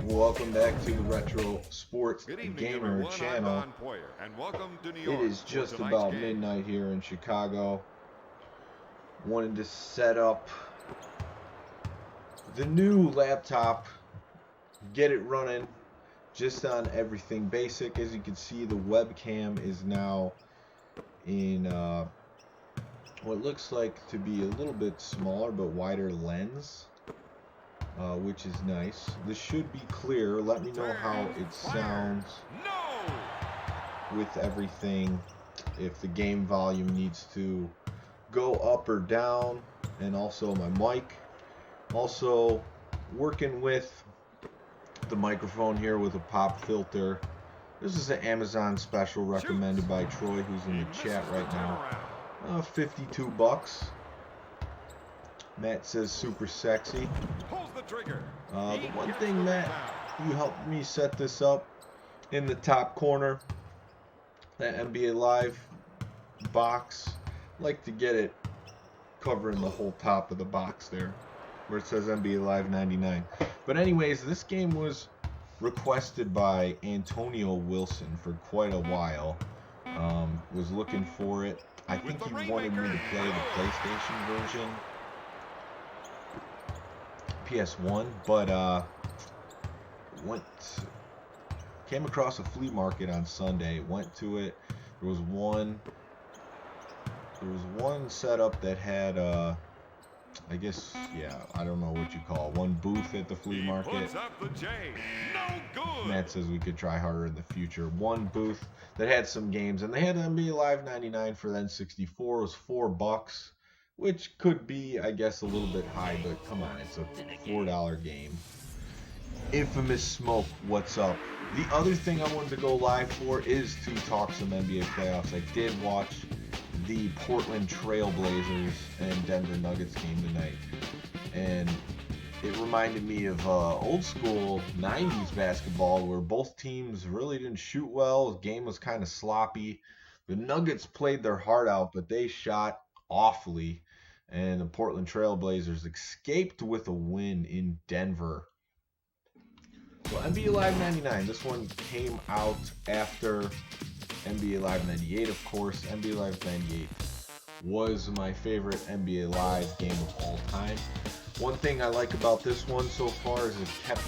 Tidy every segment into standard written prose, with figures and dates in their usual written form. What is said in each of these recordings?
Welcome back to the Retro Sports Gamer channel. It is just about midnight here in Chicago. Wanted to set up the new laptop, get it running just on everything basic. As you can see, the webcam is now in what looks like to be a little bit smaller but wider lens. Which is nice. This should be clear. Let me know how it sounds with everything. If the game volume needs to go up or down. And also my mic. Also working with the microphone here with a pop filter. This is an Amazon special recommended by Troy, who's in the chat right now. 52 bucks. Matt says super sexy. The one thing, Matt, you helped me set this up in the top corner, that NBA Live box. I like to get it covering the whole top of the box there, where it says NBA Live 99. But anyways, this game was requested by Antonio Wilson for quite a while. Was looking for it. I think he wanted me to play the PlayStation version. PS1, but came across a flea market on Sunday, went to it. There was one setup that had I guess, yeah, I don't know what you call it, one booth at the flea market. Matt says we could try harder in the future. One booth that had some games, and they had NBA Live 99 for the N64. It was $4. Which could be, I guess, a little bit high, but come on, it's a $4 game. Infamous Smoke, what's up? The other thing I wanted to go live for is to talk some NBA playoffs. I did watch the Portland Trail Blazers and Denver Nuggets game tonight, and it reminded me of old school 90s basketball where both teams really didn't shoot well. The game was kind of sloppy. The Nuggets played their heart out, but they shot awfully. And the Portland Trail Blazers escaped with a win in Denver. So NBA Live 99, this one came out after NBA Live 98, of course. NBA Live 98 was my favorite NBA Live game of all time. One thing I like about this one so far is it kept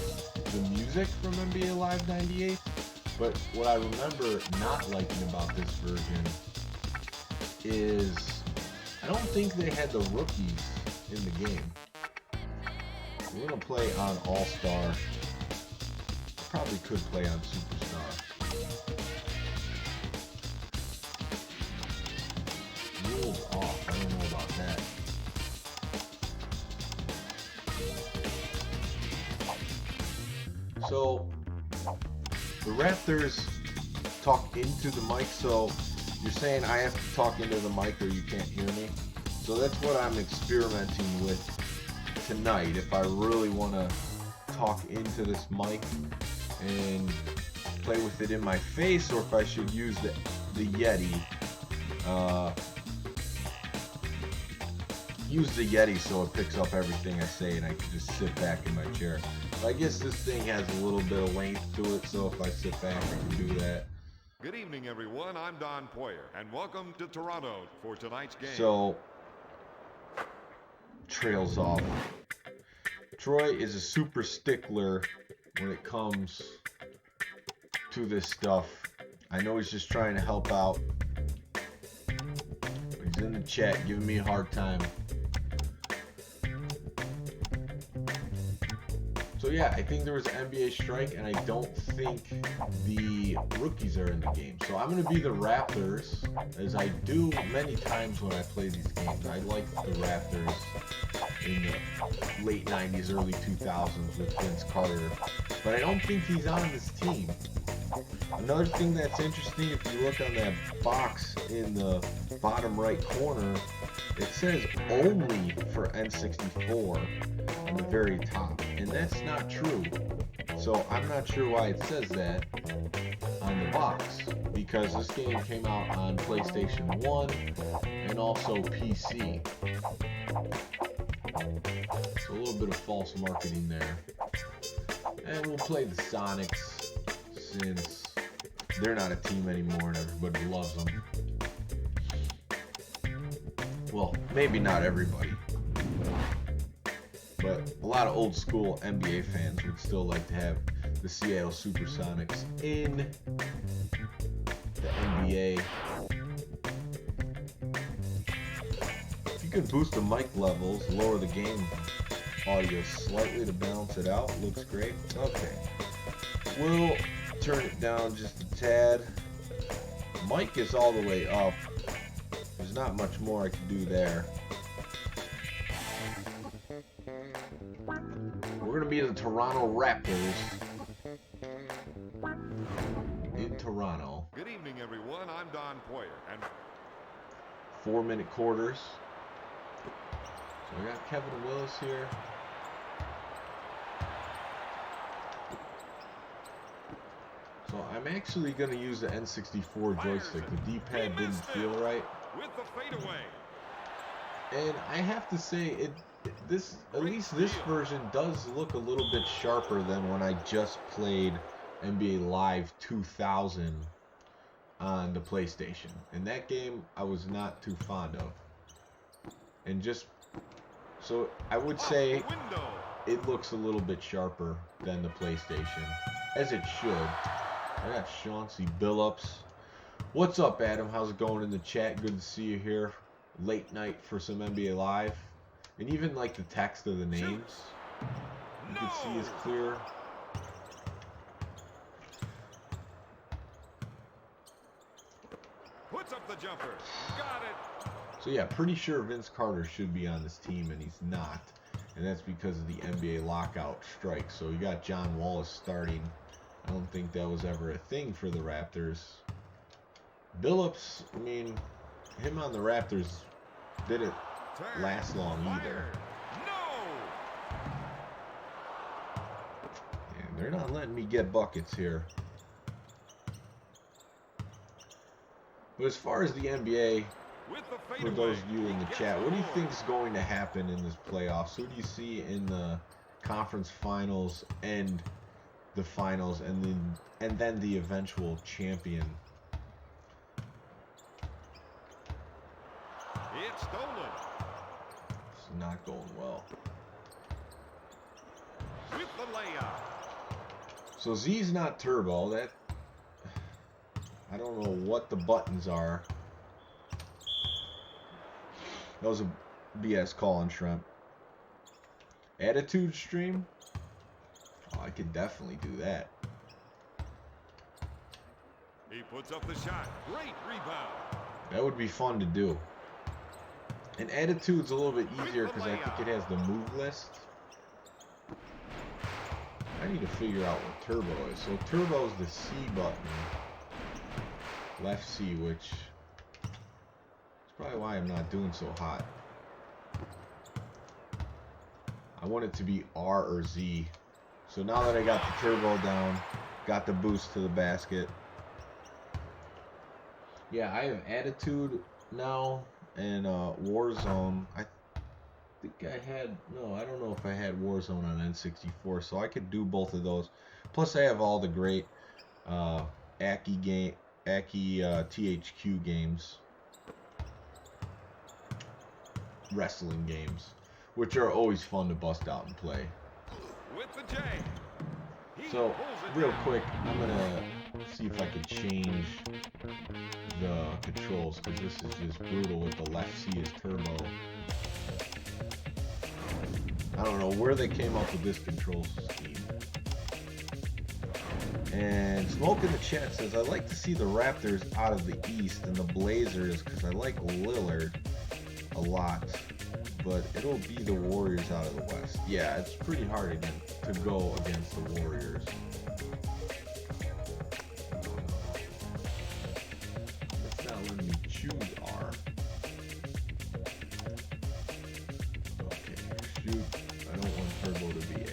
the music from NBA Live 98. But what I remember not liking about this version is I don't think they had the rookies in the game. We're going to play on All-Star. Probably could play on Superstar. Rules off. I don't know about that. So, the Raptors talk into the mic, so you're saying I have to talk into the mic or you can't hear me? So that's what I'm experimenting with tonight. If I really want to talk into this mic and play with it in my face, or if I should use the Yeti. Use the Yeti so it picks up everything I say and I can just sit back in my chair. But I guess this thing has a little bit of length to it, so if I sit back I can do that. Good evening, everyone. I'm Don Poyer, and welcome to Toronto for tonight's game. So, trails off. Troy is a super stickler when it comes to this stuff. I know he's just trying to help out. He's in the chat giving me a hard time. So yeah, I think there was an NBA strike, and I don't think the rookies are in the game. So I'm going to be the Raptors, as I do many times when I play these games. I like the Raptors in the late 90s, early 2000s with Vince Carter. But I don't think he's on this team. Another thing that's interesting, if you look on that box in the bottom right corner, it says only for N64 on the very top, and that's not true. So I'm not sure why it says that on the box, because this game came out on PlayStation 1 and also PC. So a little bit of false marketing there. And we'll play the Sonics since they're not a team anymore and everybody loves them. Well, maybe not everybody. But a lot of old school NBA fans would still like to have the Seattle Supersonics in the NBA. If you could boost the mic levels, lower the game audio slightly to balance it out, looks great. Okay. We'll turn it down just a tad. Mic is all the way up. There's not much more I can do there. We're going to be the Toronto Raptors in Toronto. Good evening, everyone. I'm Don Poyer. And 4-minute quarters. So we got Kevin Willis here. So I'm actually going to use the N64 joystick. The D-pad didn't feel right. with the fadeaway. And I have to say, at least this version does look a little bit sharper than when I just played NBA Live 2000 on the PlayStation. And that game I was not too fond of. And just so I would say it looks a little bit sharper than the PlayStation, as it should. I got Chauncey Billups. What's up, Adam? How's it going in the chat? Good to see you here. Late night for some NBA Live. And even like the text of the names, you can see is clear. Puts up the jumper. Got it. So yeah, pretty sure Vince Carter should be on this team, and he's not. And that's because of the NBA lockout strike. So you got John Wallace starting. I don't think that was ever a thing for the Raptors. Billups, I mean, him on the Raptors didn't last long either. And they're not letting me get buckets here. But as far as the NBA, for those of you in the chat, what do you think is going to happen in this playoffs? Who do you see in the conference finals and the finals, and then the eventual champion? It's stolen. It's not going well. With the layup. So Z's not turbo. That, I don't know what the buttons are. That was a BS call on Shrimp. Attitude stream? Oh, I could definitely do that. He puts up the shot. Great rebound. That would be fun to do. And Attitude's a little bit easier because I think it has the move list. I need to figure out what turbo is. So turbo is the C button. Left C, which is probably why I'm not doing so hot. I want it to be R or Z. So now that I got the turbo down, got the boost to the basket. Yeah, I have Attitude now and Warzone. I think I had, no, I don't know if I had Warzone on N64, so I could do both of those. Plus I have all the great Aki THQ games, wrestling games, which are always fun to bust out and play. With the J. So real quick, I'm gonna see if I could change the controls, because this is just brutal with the left C is turbo. I don't know where they came up with this control scheme. And Smoke in the chat says, I like to see the Raptors out of the East and the Blazers because I like Lillard a lot. But it'll be the Warriors out of the West. Yeah, it's pretty hard again to go against the Warriors. It's not letting me choose R. Okay, shoot. I don't want turbo to be A.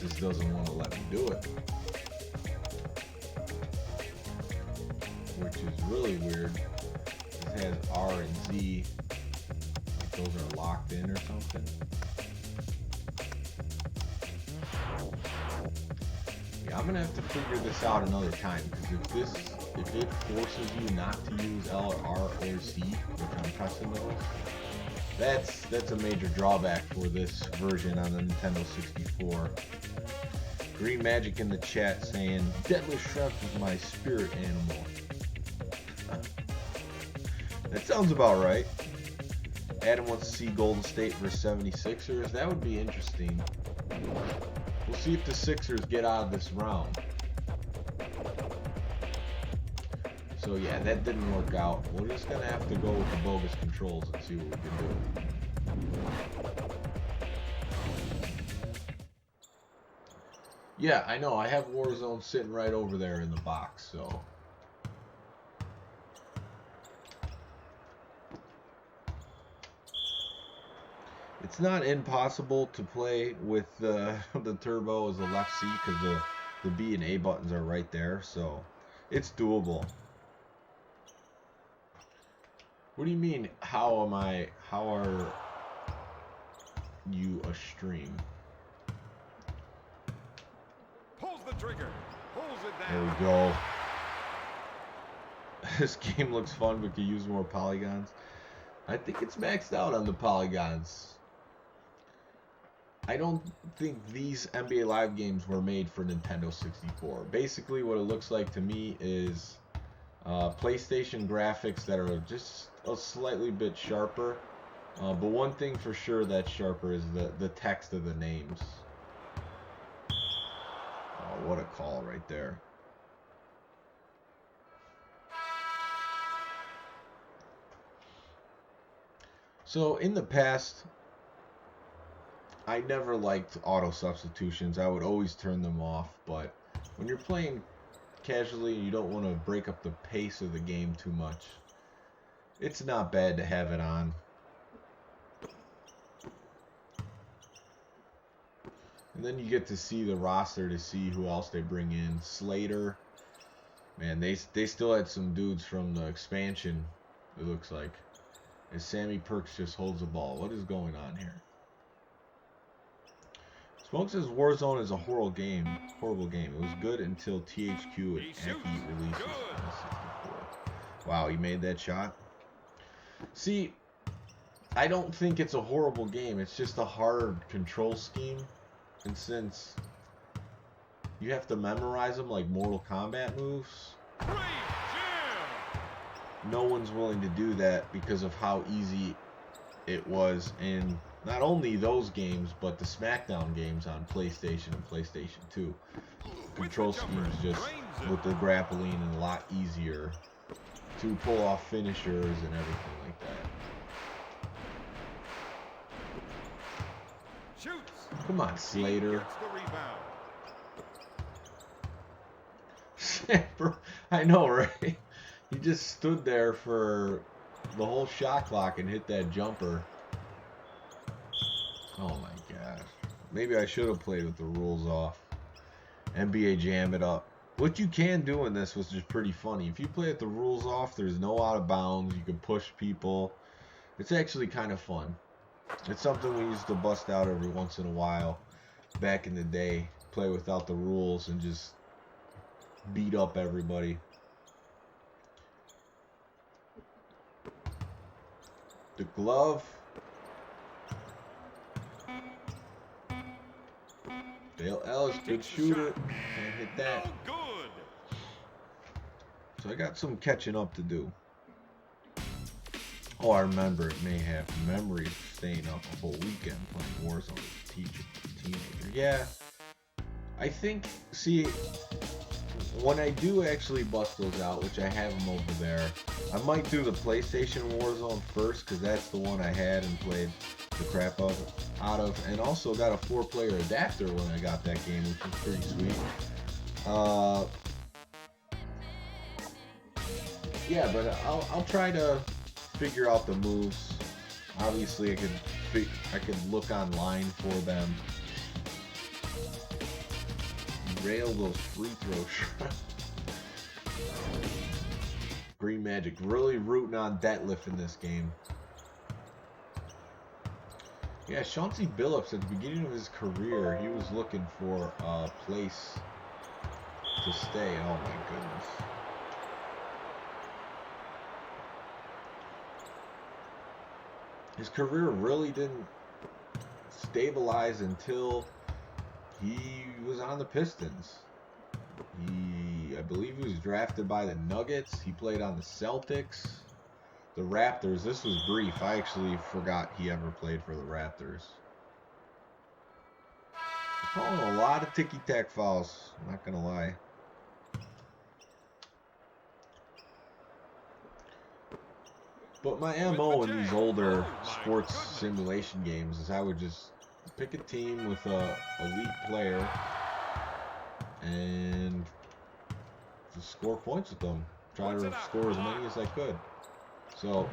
Just doesn't want to let me do it, which is really weird. It has R and Z like those are locked in or something. Yeah, I'm gonna have to figure this out another time, because if it forces you not to use L or R or C, which I'm pressing those, that's a major drawback for this version on the Nintendo 64. Green Magic in the chat saying, Deadly Shrimp is my spirit animal. That sounds about right. Adam wants to see Golden State versus 76ers. That would be interesting. We'll see if the Sixers get out of this round. So yeah, that didn't work out. We're just going to have to go with the bogus controls and see what we can do. Yeah, I know. I have Warzone sitting right over there in the box, so... It's not impossible to play with the turbo as a left C, because the B and A buttons are right there, so it's doable. What do you mean, how are you a stream? Pulls the trigger, pulls it There down. we go. This game looks fun, but could use more polygons. I think it's maxed out on the polygons. I don't think these NBA Live games were made for Nintendo 64. Basically, what it looks like to me is PlayStation graphics that are just a slightly bit sharper. But one thing for sure that's sharper is the text of the names. Oh, what a call right there. So in the past, I never liked auto substitutions. I would always turn them off, but when you're playing casually and you don't want to break up the pace of the game too much, it's not bad to have it on. And then you get to see the roster to see who else they bring in. Slater. Man, they still had some dudes from the expansion, it looks like. As Sammy Perks just holds the ball. What is going on here? Smoke says Warzone is a horrible game. It was good until THQ and Aki releases on the 64. Wow, he made that shot. See, I don't think it's a horrible game. It's just a hard control scheme. And since you have to memorize them like Mortal Kombat moves, no one's willing to do that because of how easy it was in not only those games, but the SmackDown games on PlayStation and PlayStation 2. Control schemes just with the grappling and a lot easier to pull off finishers and everything like that. Shoots. Come on, Slater. The rebound. I know, right? He just stood there for the whole shot clock and hit that jumper. Oh my gosh. Maybe I should have played with the rules off. NBA Jam it up. What you can do in this was just pretty funny. If you play with the rules off, there's no out of bounds. You can push people. It's actually kind of fun. It's something we used to bust out every once in a while back in the day. Play without the rules and just beat up everybody. The glove. Dale Ellis, good shooter. Can't hit that. No good. So I got some catching up to do. Oh, I remember it may have memories of staying up a whole weekend playing Warzone as a teenager. Yeah. I think, see, when I do actually bust those out, which I have them over there, I might do the PlayStation Warzone first, because that's the one I had and played the crap out of, and also got a 4-player adapter when I got that game, which was pretty sweet. Yeah, but I'll try to figure out the moves. Obviously, I could look online for them. Rail those free throws. Green Magic really rooting on Detlef in this game. Yeah, Chauncey Billups, at the beginning of his career, he was looking for a place to stay. Oh my goodness. His career really didn't stabilize until he was on the Pistons. I believe he was drafted by the Nuggets. He played on the Celtics, the Raptors. This was brief. I actually forgot he ever played for the Raptors. Calling a lot of ticky-tack fouls, I'm not gonna lie. But my MO in these older sports simulation games is I would just pick a team with a elite player and just score points with them. Try to score as many as I could. So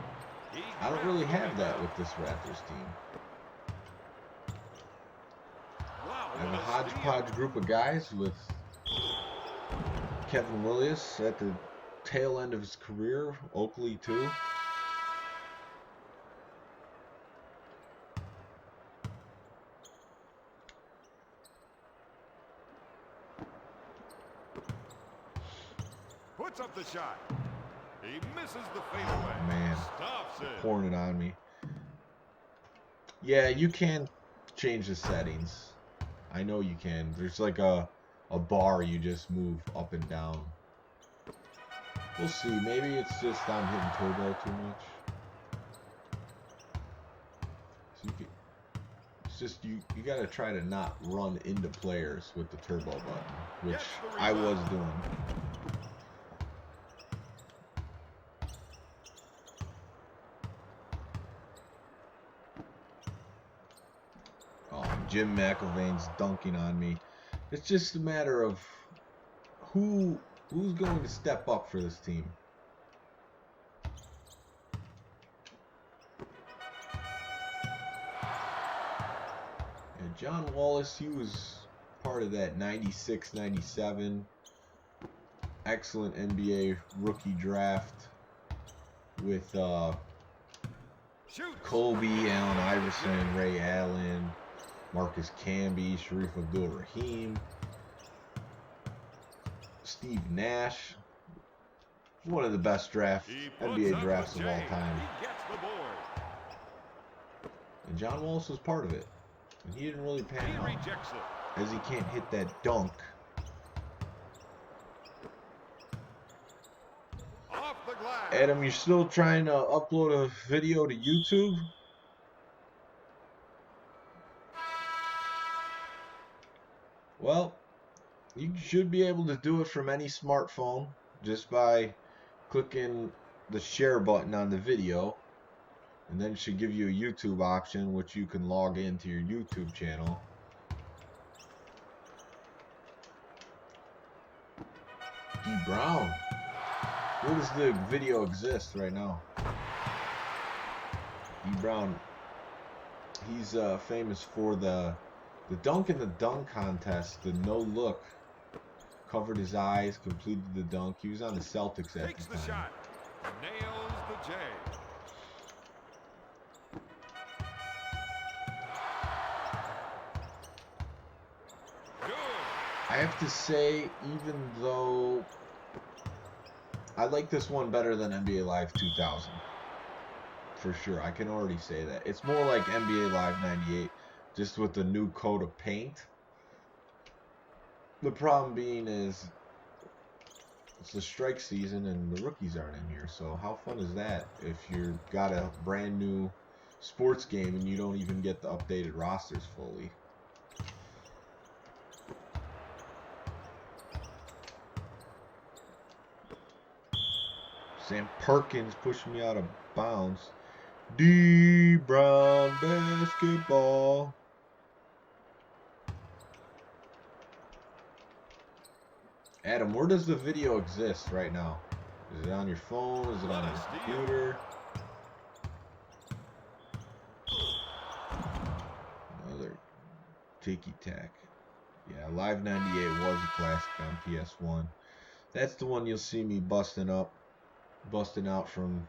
I don't really have that with this Raptors team. I have a hodgepodge group of guys with Kevin Willis at the tail end of his career, Oakley too. Puts up the shot. He misses the fadeaway. Oh, man, Stops it. Pouring it on me. Yeah, you can change the settings. I know you can. There's like a bar you just move up and down. We'll see. Maybe it's just I'm hitting turbo too much. So it's just you gotta try to not run into players with the turbo button, which I was doing. Jim McIlvain's dunking on me. It's just a matter of who's going to step up for this team. And John Wallace, he was part of that 96-97 excellent NBA rookie draft with Kobe, Allen Iverson, Ray Allen, Marcus Camby, Sharif Abdul-Rahim, Steve Nash. One of the best NBA drafts of all time. And John Wallace was part of it. And he didn't really pan out, as he can't hit that dunk. Adam, you're still trying to upload a video to YouTube? Well, you should be able to do it from any smartphone just by clicking the share button on the video, and then it should give you a YouTube option which you can log into your YouTube channel. D. Brown, where does the video exist right now? D. Brown, he's famous for the dunk in the dunk contest, the no look. Covered his eyes, completed the dunk. He was on the Celtics at the time. Shot. Nails the J. I have to say, even though I like this one better than NBA Live 2000. For sure. I can already say that. It's more like NBA Live 98. Just with the new coat of paint. The problem being is it's the strike season and the rookies aren't in here. So how fun is that if you've got a brand new sports game and you don't even get the updated rosters fully? Sam Perkins pushing me out of bounds. D. Brown basketball. Adam, where does the video exist right now? Is it on your phone? Is it on your computer? Another ticky-tack. Yeah, Live 98 was a classic on PS1. That's the one you'll see me busting out from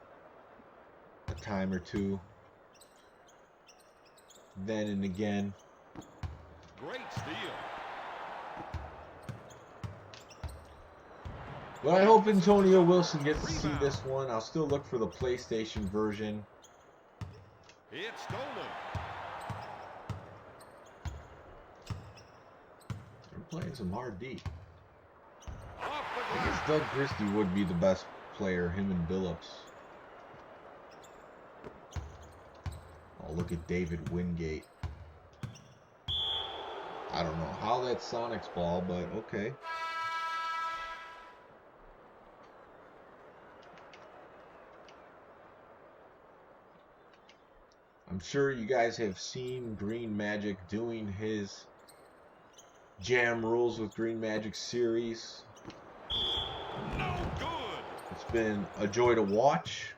a time or two. then and again. Great steal. But I hope Antonio Wilson gets to see this one. I'll still look for the PlayStation version. It's stolen. They're playing some hard D. Off I the guess glass. Doug Christie would be the best player, him and Billups. Oh, look at David Wingate. I don't know how that's Sonic's ball, but okay. I'm sure you guys have seen Green Magic doing his Jam Rules with Green Magic series. No good. It's been a joy to watch.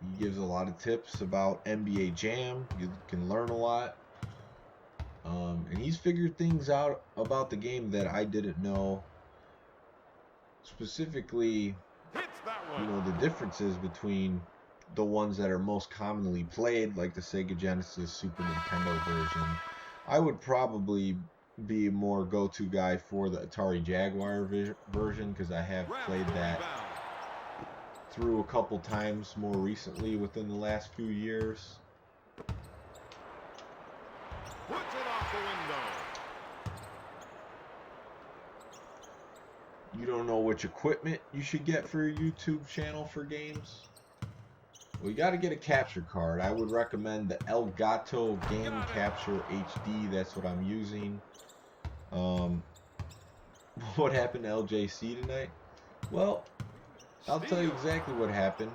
He gives a lot of tips about NBA Jam. You can learn a lot. And he's figured things out about the game that I didn't know. Specifically, Hits that one. you know, the differences between the ones that are most commonly played, like the Sega Genesis, Super Nintendo version. I would probably be more go-to guy for the Atari Jaguar version, because I have played that through a couple times more recently within the last few years. Puts it off the window. You don't know which equipment you should get for your YouTube channel for games? Well, you got to get a capture card. I would recommend the Elgato Game Capture HD. That's what I'm using. What happened to LJC tonight? Well, I'll tell you exactly what happened.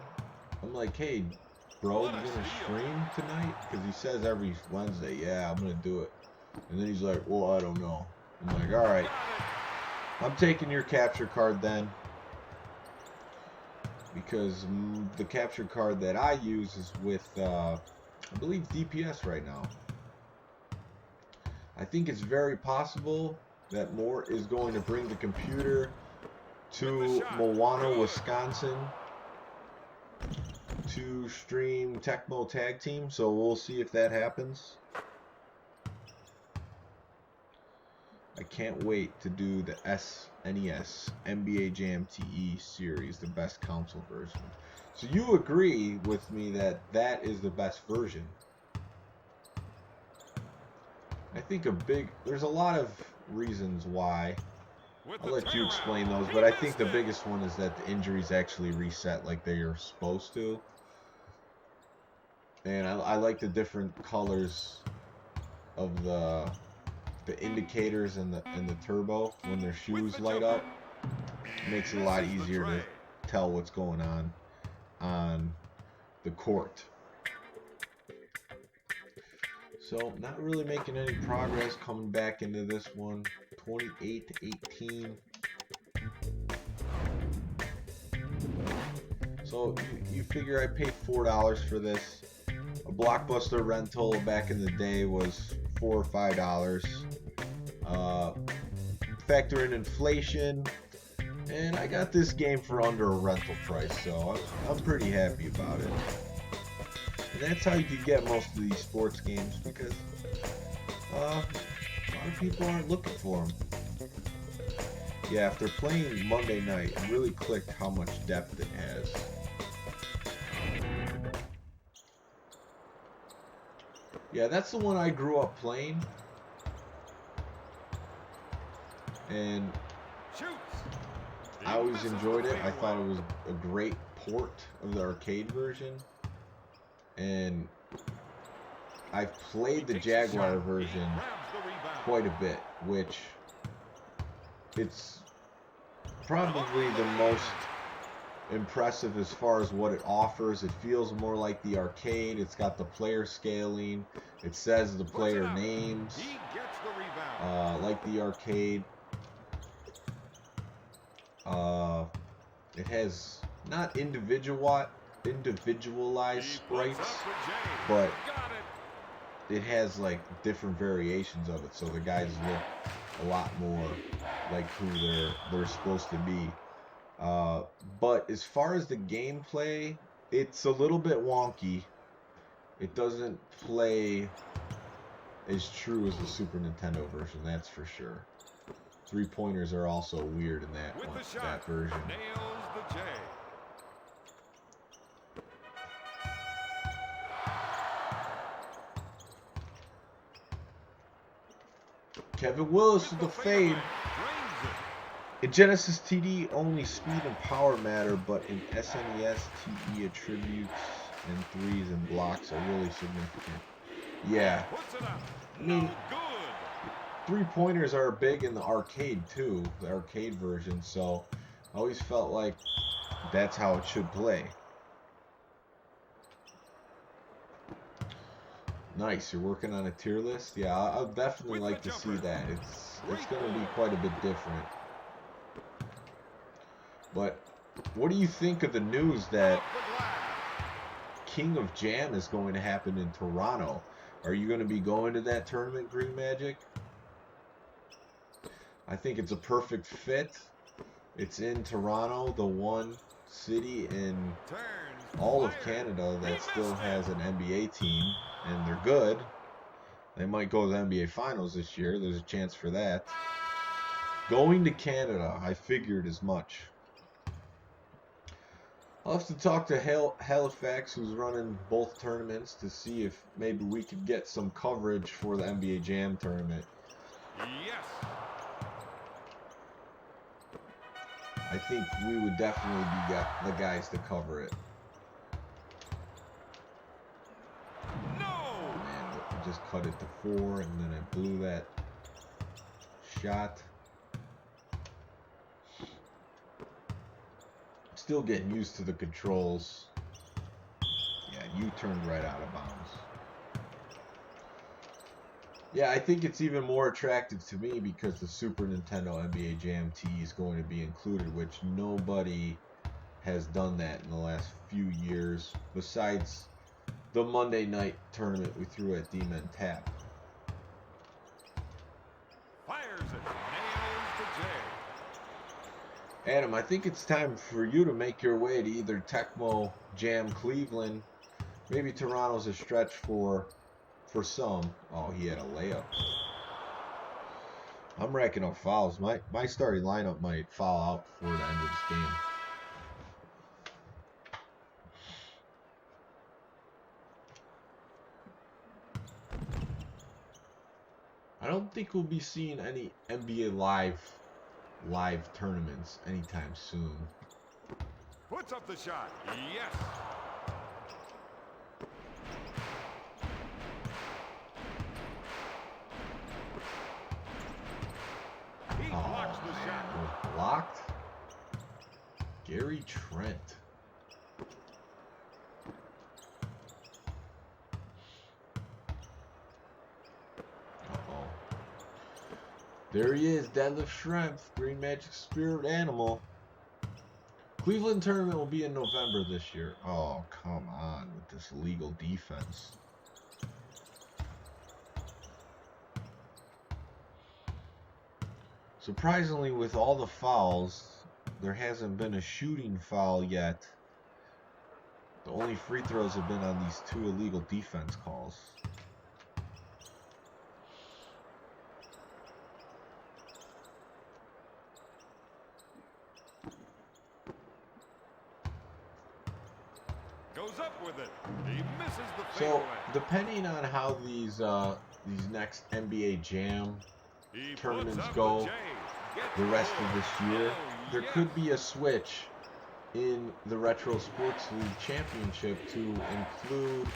I'm like, hey, bro, you gonna stream tonight? Because he says every Wednesday, yeah, I'm gonna do it. And then he's like, well, I don't know. I'm like, all right, I'm taking your capture card then. Because the capture card that I use is with, I believe, DPS right now. I think it's very possible that Mort is going to bring the computer to Milwaukee, Wisconsin to stream Tecmo Tag Team. So we'll see if that happens. I can't wait to do the SNES NBA Jam TE series, the best console version. So you agree with me that that is the best version? I think there's a lot of reasons why. I'll let you explain those, but I think the biggest one is that the injuries actually reset like they are supposed to. And I like the different colors of the indicators and the turbo when their shoes light up. It makes it a lot easier to tell what's going on the court. So not really making any progress coming back into this one. 28-18. So you figure I paid $4 for this. A Blockbuster rental back in the day was $4 or $5. Factor in inflation, and I got this game for under a rental price, so I'm pretty happy about it. And that's how you can get most of these sports games, because a lot of people aren't looking for them. Yeah, after playing Monday night, it really clicked how much depth it has. Yeah, that's the one I grew up playing. And I always enjoyed it. I thought it was a great port of the arcade version. And I've played the Jaguar version quite a bit, which it's probably the most impressive as far as what it offers. It feels more like the arcade. It's got the player scaling. It says the player names like the arcade. It has not individualized sprites, but it has like different variations of it, so the guys look a lot more like who they're supposed to be. But as far as the gameplay, it's a little bit wonky. it doesn't play as true as the Super Nintendo version, that's for sure. 3-pointers are also weird in that one, that version. Nails the J. Kevin Willis with the fade. In Genesis TD, only speed and power matter, but in SNES TE, attributes and threes and blocks are really significant. Yeah. I mean, 3-pointers are big in the arcade too, the arcade version, so I always felt like that's how it should play. Nice, you're working on a tier list? Yeah, I'd definitely like to see that. It's going to be quite a bit different. But what do you think of the news that King of Jam is going to happen in Toronto? Are you going to be going to that tournament, Green Magic? I think it's a perfect fit. It's in Toronto, the one city in all of Canada that still has an NBA team, and they're good. They might go to the NBA Finals this year. There's a chance for that. Going to Canada, I figured as much. I'll have to talk to Halifax, who's running both tournaments, to see if maybe we could get some coverage for the NBA Jam tournament. Yes. I think we would definitely be the guys to cover it. No. Man, I just cut it to 4, and then I blew that shot. Still getting used to the controls. Yeah, you turned right out of bounds. Yeah, I think it's even more attractive to me because the Super Nintendo NBA Jam T is going to be included, which nobody has done that in the last few years, besides the Monday night tournament we threw at D-Men Tap. Fires it. Nails the J. Adam, I think it's time for you to make your way to either Tecmo Jam Cleveland. Maybe Toronto's a stretch for some. Oh, he had a layup. I'm racking up fouls. My starting lineup might foul out before the end of this game. I don't think we'll be seeing any NBA live tournaments anytime soon. Puts up the shot. Yes. He blocks the shot. Was blocked. Gary Trent. Uh-oh. There he is, Deadlift Strength, Green Magic Spirit Animal. Cleveland tournament will be in November this year. Oh, come on with this legal defense. Surprisingly, with all the fouls, there hasn't been a shooting foul yet. The only free throws have been on these 2 illegal defense calls. Goes up with it. He misses the So, fadeaway. depending on how these next NBA Jam He tournaments puts up go the J. Gets the rest goal. of this year, Oh, there yes. could be a switch in the Retro Sports League Championship to include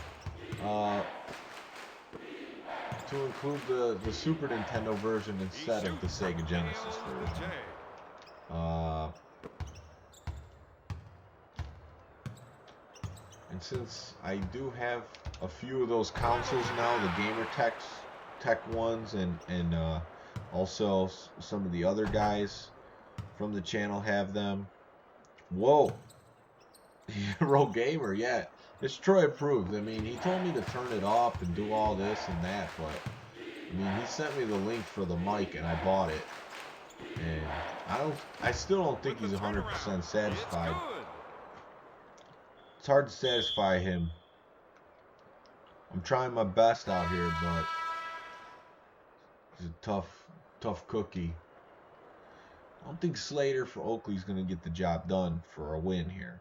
the Super Nintendo version He instead of the shoots. Sega Genesis Nails the version. J. And since I do have a few of those consoles now, the Gamer Tech ones, and also some of the other guys from the channel have them. Whoa, Hero Gamer, yeah, it's Troy approved. I mean, he told me to turn it off and do all this and that, but I mean, he sent me the link for the mic and I bought it, and I still don't think he's 100% satisfied. It's good. It's hard to satisfy him I'm trying my best out here, but it's a tough cookie. I don't think Slater for Oakley's going to get the job done for a win here.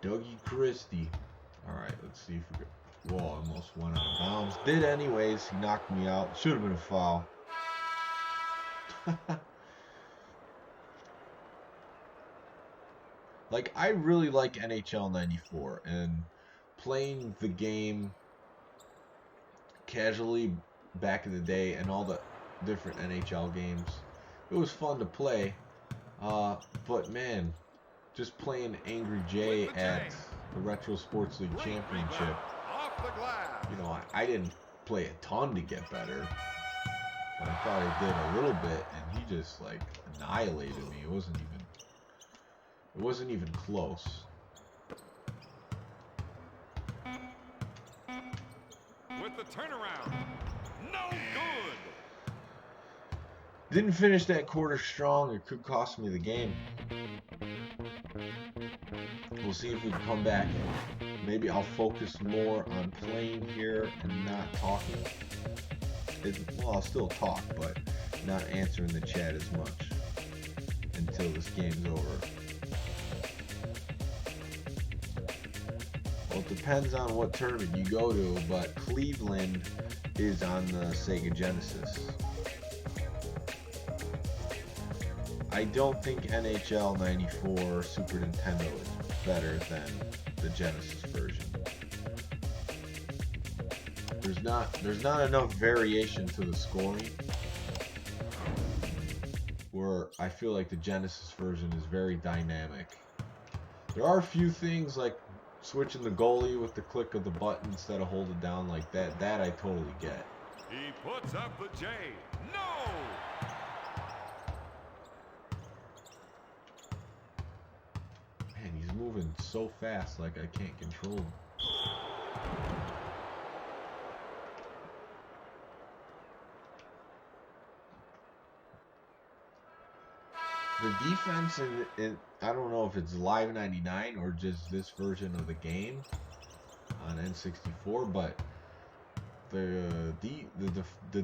Dougie Christie. All right, let's see if we can. Whoa, almost went out of bounds. Did anyways. He knocked me out. Should have been a foul. Like, I really like NHL 94, and playing the game casually back in the day and all the different NHL games, it was fun to play. But man, just playing Angry Jay at the Retro Sports League Championship, you know, I didn't play a ton to get better, but I thought I did a little bit, and he just like annihilated me. It wasn't even close. With the turnaround, no good. Didn't finish that quarter strong. It could cost me the game. We'll see if we can come back. Maybe I'll focus more on playing here and not talking. Well, I'll still talk, but not answering the chat as much until this game's over. Well, it depends on what tournament you go to, but Cleveland is on the Sega Genesis. I don't think NHL 94 Super Nintendo is better than the Genesis version. There's not enough variation to the scoring where I feel like the Genesis version is very dynamic. There are a few things like switching the goalie with the click of the button instead of hold it down like that. That I totally get. He puts up the J. No! Man, he's moving so fast like I can't control him. The defense in I don't know if it's Live 99 or just this version of the game on N64, but the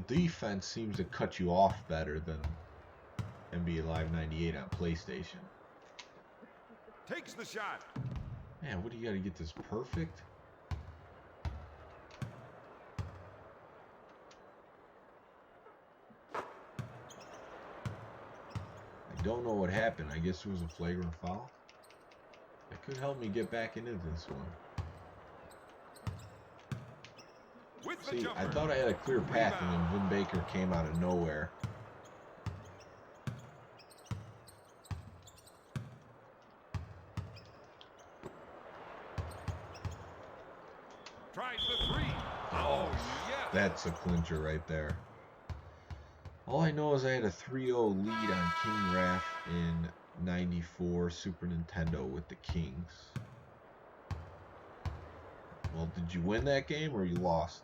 defense seems to cut you off better than NBA Live 98 on PlayStation. Takes the shot. Man, what do you got to get this perfect? I don't know what happened. I guess it was a flagrant foul. That could help me get back into this one. See, I thought I had a clear path, and then Vin Baker came out of nowhere. Tries the three. Oh, yes. That's a clincher right there. All I know is I had a 3-0 lead on King Raph in 94 Super Nintendo with the Kings. Well, did you win that game or you lost?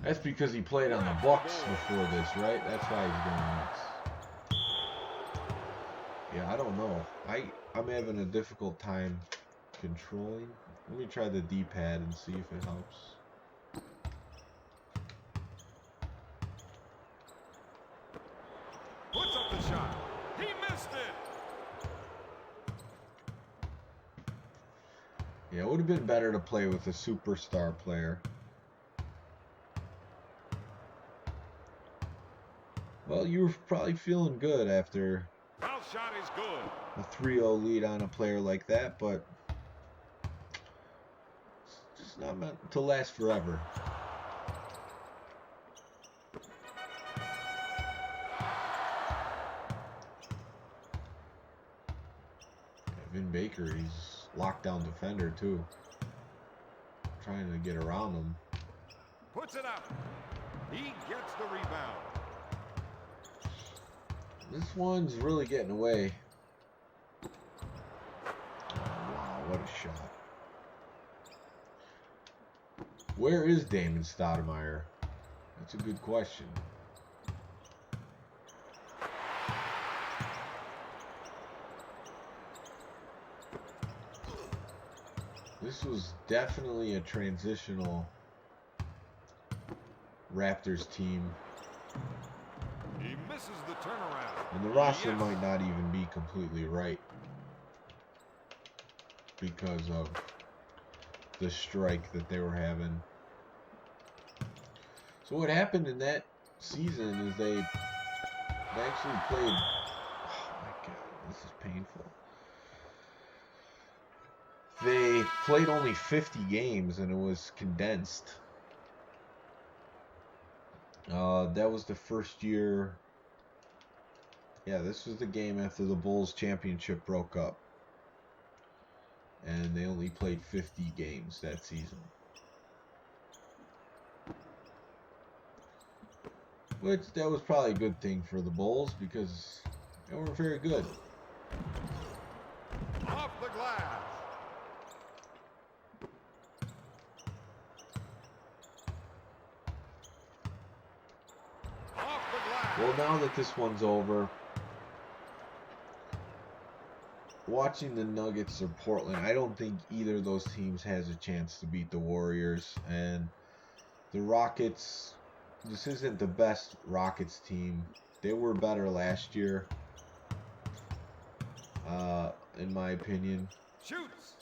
That's because he played on the Bucks before this, right? That's why he's going nuts. Yeah, I don't know. I'm having a difficult time controlling. Let me try the D-pad and see if it helps. Puts up the shot. He missed it. Yeah, it would have been better to play with a superstar player. Well, you were probably feeling good after Foul shot is good. a 3-0 lead on a player like that, but it's just not meant to last forever. Vin Baker, he's lockdown defender too. Trying to get around him. Puts it up. He gets the rebound. This one's really getting away. Oh, wow, what a shot. Where is Damon Stoudemire? That's a good question. This was definitely a transitional Raptors team. He misses the turnaround. And the roster might not even be completely right because of the strike that they were having. So what happened in that season is they actually played, oh my god, this is painful. They played only 50 games and it was condensed. That was the first year. Yeah, this was the game after the Bulls championship broke up. And they only played 50 games that season. Which, that was probably a good thing for the Bulls because they weren't very good. Off the glass. Off the glass. Well, now that this one's over, watching the Nuggets or Portland, I don't think either of those teams has a chance to beat the Warriors. And the Rockets, this isn't the best Rockets team. They were better last year, in my opinion. Shoots.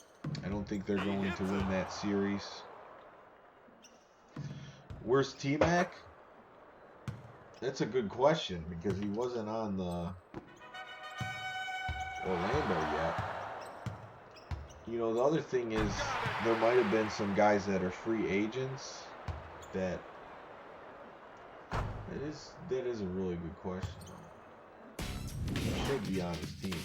I don't think they're going to win that series. Where's T-Mac? That's a good question because he wasn't on the Orlando yet. You know, the other thing is there might have been some guys that are free agents that is a really good question though. He should be on his team.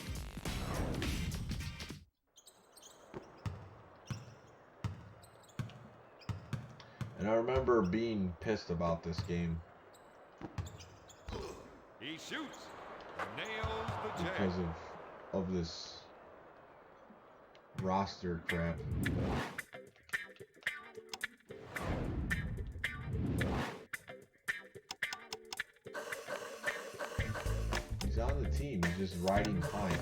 And I remember being pissed about this game. He shoots. Nails the J. Because of this roster crap. He's on the team. He's just riding fine.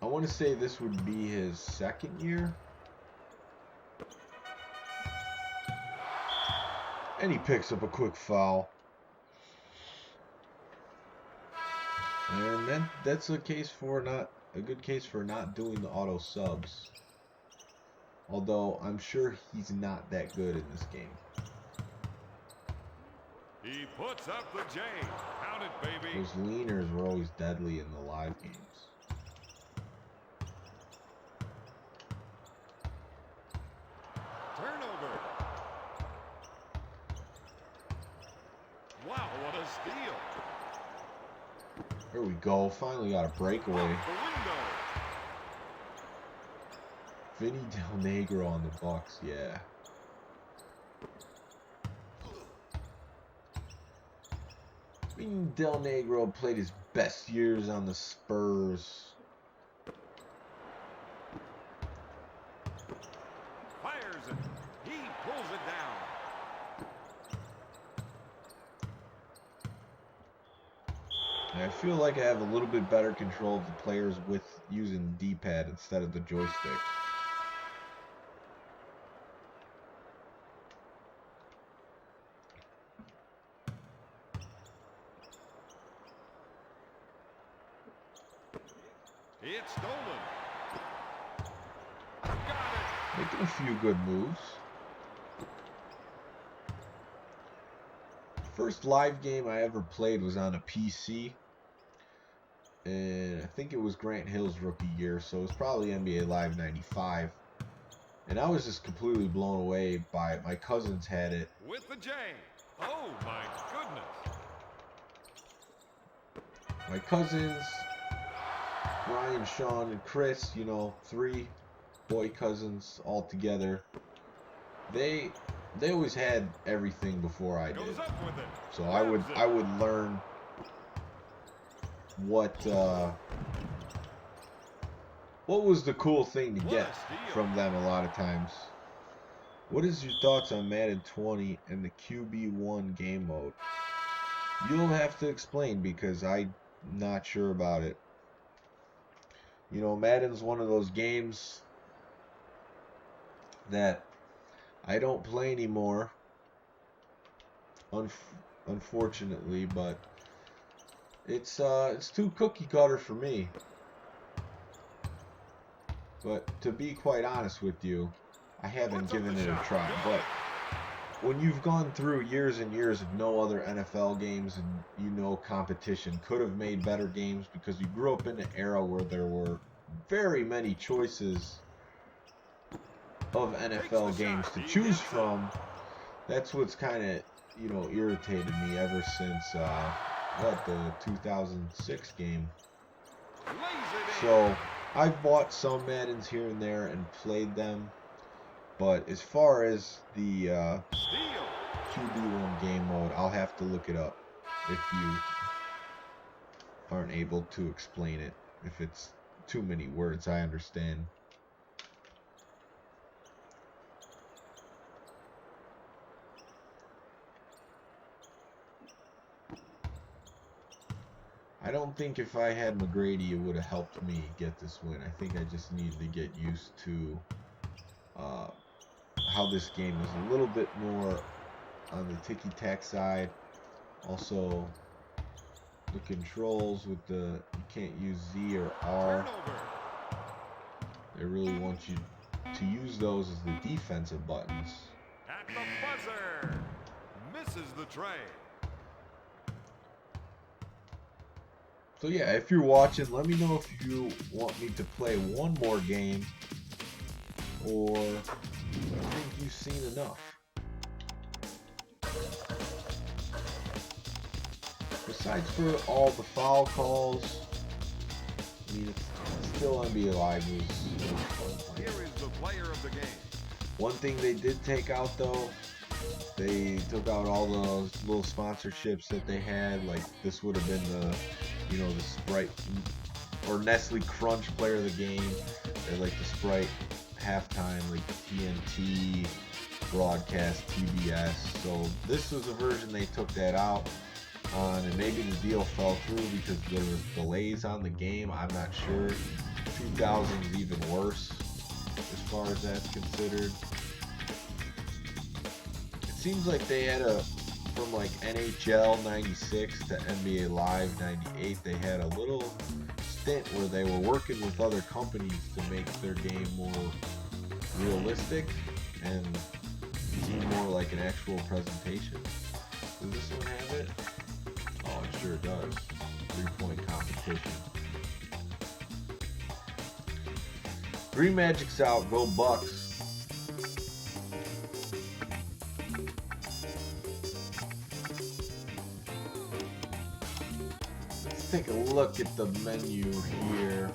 I want to say this would be his second year. And he picks up a quick foul. And that's a case for a good case for not doing the auto subs. Although I'm sure he's not that good in this game. He puts up the J. Count it, baby. Those leaners were always deadly in the live games. Turnover. Wow, what a steal. There we go. Finally got a breakaway. Off the window. Vinny Del Negro on the Bucks, yeah. Vinny Del Negro played his best years on the Spurs. Fires it. He pulls it down. And I feel like I have a little bit better control of the players with using the D-pad instead of the joystick. It's stolen. Got it. Making a few good moves. First live game I ever played was on a PC. And I think it was Grant Hill's rookie year, so it was probably NBA Live 95. And I was just completely blown away by it. My cousins had it. With the J. Oh, my goodness. My cousins, Ryan, Sean, and Chris, you know, 3 boy cousins all together. They always had everything before I did. Goes up with it. So I would learn what was the cool thing to get from them a lot of times. What is your thoughts on Madden 20 and the QB1 game mode? You'll have to explain because I'm not sure about it. You know, Madden's one of those games that I don't play anymore, unfortunately, but it's too cookie cutter for me. But to be quite honest with you, I haven't given it a try. But when you've gone through years and years of no other NFL games, and you know competition could have made better games because you grew up in an era where there were very many choices of NFL games to choose from, that's what's kind of, you know, irritated me ever since the 2006 game. So I've bought some Maddens here and there and played them, but as far as the QB1 game mode, I'll have to look it up if you aren't able to explain it. If it's too many words, I understand. I don't think if I had McGrady, it would have helped me get this win. I think I just needed to get used to how this game is a little bit more on the ticky-tack side. Also, the controls with the, you can't use Z or R. They really want you to use those as the defensive buttons. At the buzzer, misses the tray. So yeah, if you're watching, let me know if you want me to play one more game, or I think you've seen enough. Besides for all the foul calls, I mean, it's still NBA Live was fun. Here is the player of the game. One thing they did take out though, they took out all those little sponsorships that they had. Like this would have been the, you know, the Sprite or Nestle Crunch player of the game. They like the Sprite halftime, like TNT broadcast, TBS. So this was a version they took that out on, and maybe the deal fell through because there was delays on the game. I'm not sure. 2000 is even worse as far as that's considered. It seems like they had from like NHL 96 to NBA Live 98, they had a little stint where they were working with other companies to make their game more realistic and seem more like an actual presentation. Does this one have it? Oh, it sure does. 3-point competition. Green Magic's out. Go Bucks. Let's take a look at the menu here.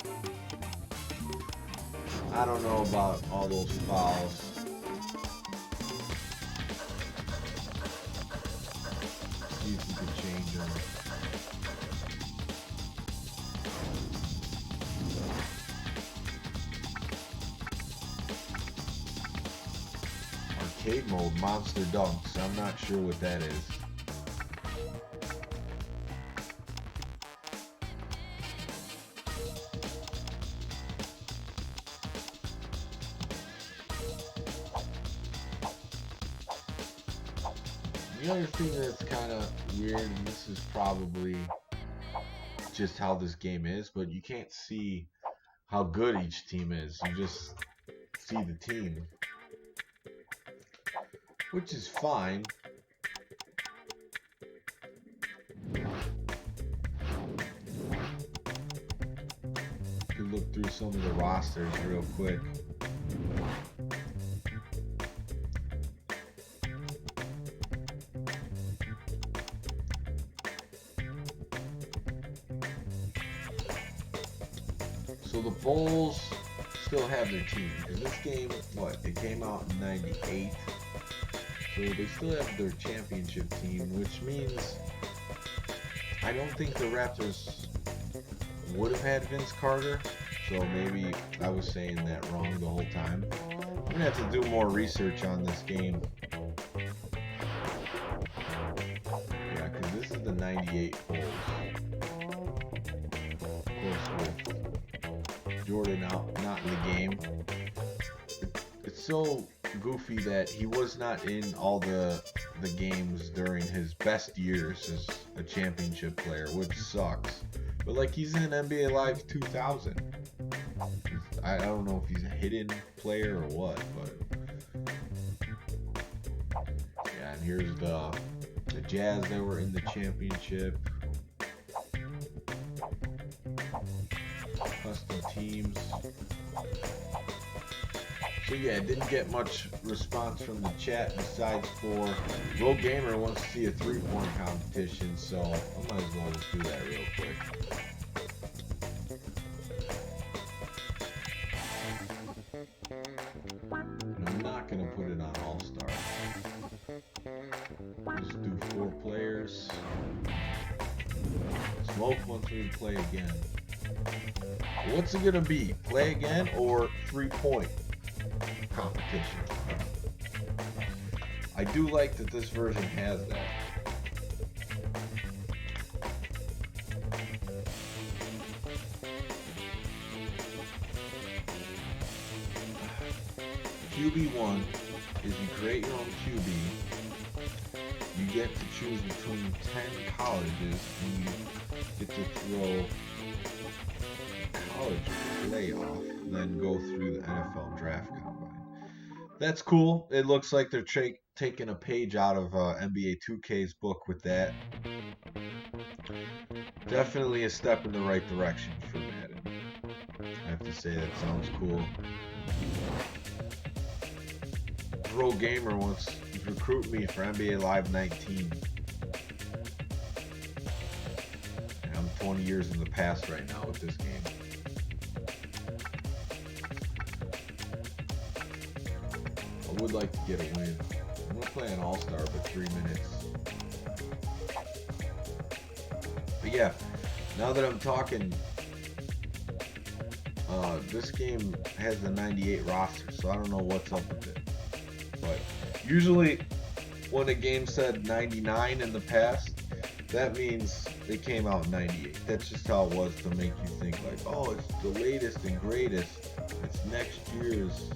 I don't know about all those fouls. See if we can change them. Arcade mode, monster dunks. I'm not sure what that is. The other thing that's kind of weird, and this is probably just how this game is, but you can't see how good each team is. You just see the team, which is fine. You can look through some of the rosters real quick. So the Bulls still have their team, because this game, it came out in 98, so they still have their championship team, which means I don't think the Raptors would have had Vince Carter, so maybe I was saying that wrong the whole time. I'm gonna have to do more research on this game. Yeah, because this is the 98 Bulls. Of course, with Jordan not in the game. It's so goofy that he was not in all the games during his best years as a championship player, which sucks. But like, he's in NBA Live 2000. I don't know if he's a hidden player or what, but yeah. And here's the Jazz that were in the championship. Custom teams. So yeah, it didn't get much response from the chat besides for Roll Gamer wants to see a 3-point competition, so I might as well just do that real quick. And I'm not gonna put it on All-Star. Just do 4 players. Smoke wants me to play again. What's it gonna be? Play again or 3-point competition? I do like that this version has that. QB1 is you create your own QB. You get to choose between 10 colleges and you get to throw college playoff, then go through the NFL draft combine. That's cool. It looks like they're taking a page out of NBA 2K's book with that. Definitely a step in the right direction for Madden. I have to say, that sounds cool. Pro Gamer wants to recruit me for NBA Live 19. And I'm 20 years in the past right now with this game. I would like to get a win. I'm going to play an All-Star for 3 minutes. But yeah, now that I'm talking, this game has the 98 roster, so I don't know what's up with it. But usually when a game said 99 in the past, that means it came out in 98. That's just how it was, to make you think like, oh, it's the latest and greatest. It's next year's.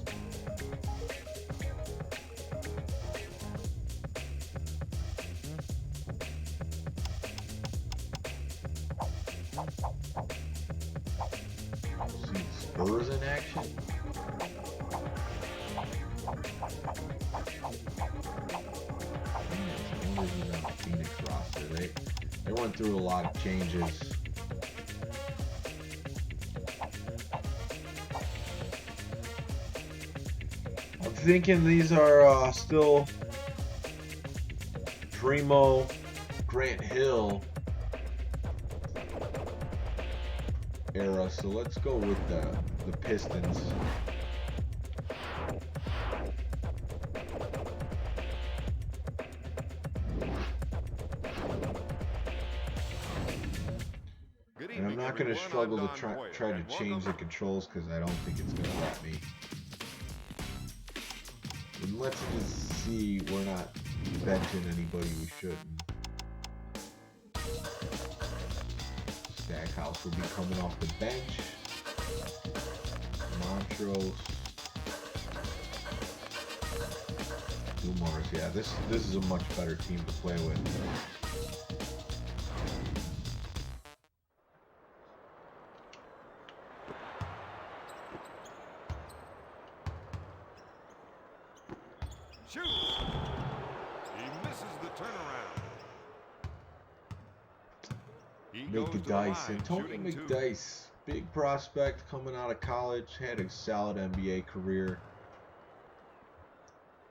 See Spurs in action. Phoenix roster. They went through a lot of changes. I'm thinking these are still Primo, Grant Hill era, so let's go with the Pistons. And I'm not going to struggle to try to change the controls because I don't think it's going to let me. And let's just see we're not benching anybody we shouldn't. Stackhouse will be coming off the bench. Montrose. Dumars, yeah, this is a much better team to play with. Shoots. He misses the turnaround. McDyess, Antonio McDyess, big prospect coming out of college, had a solid NBA career.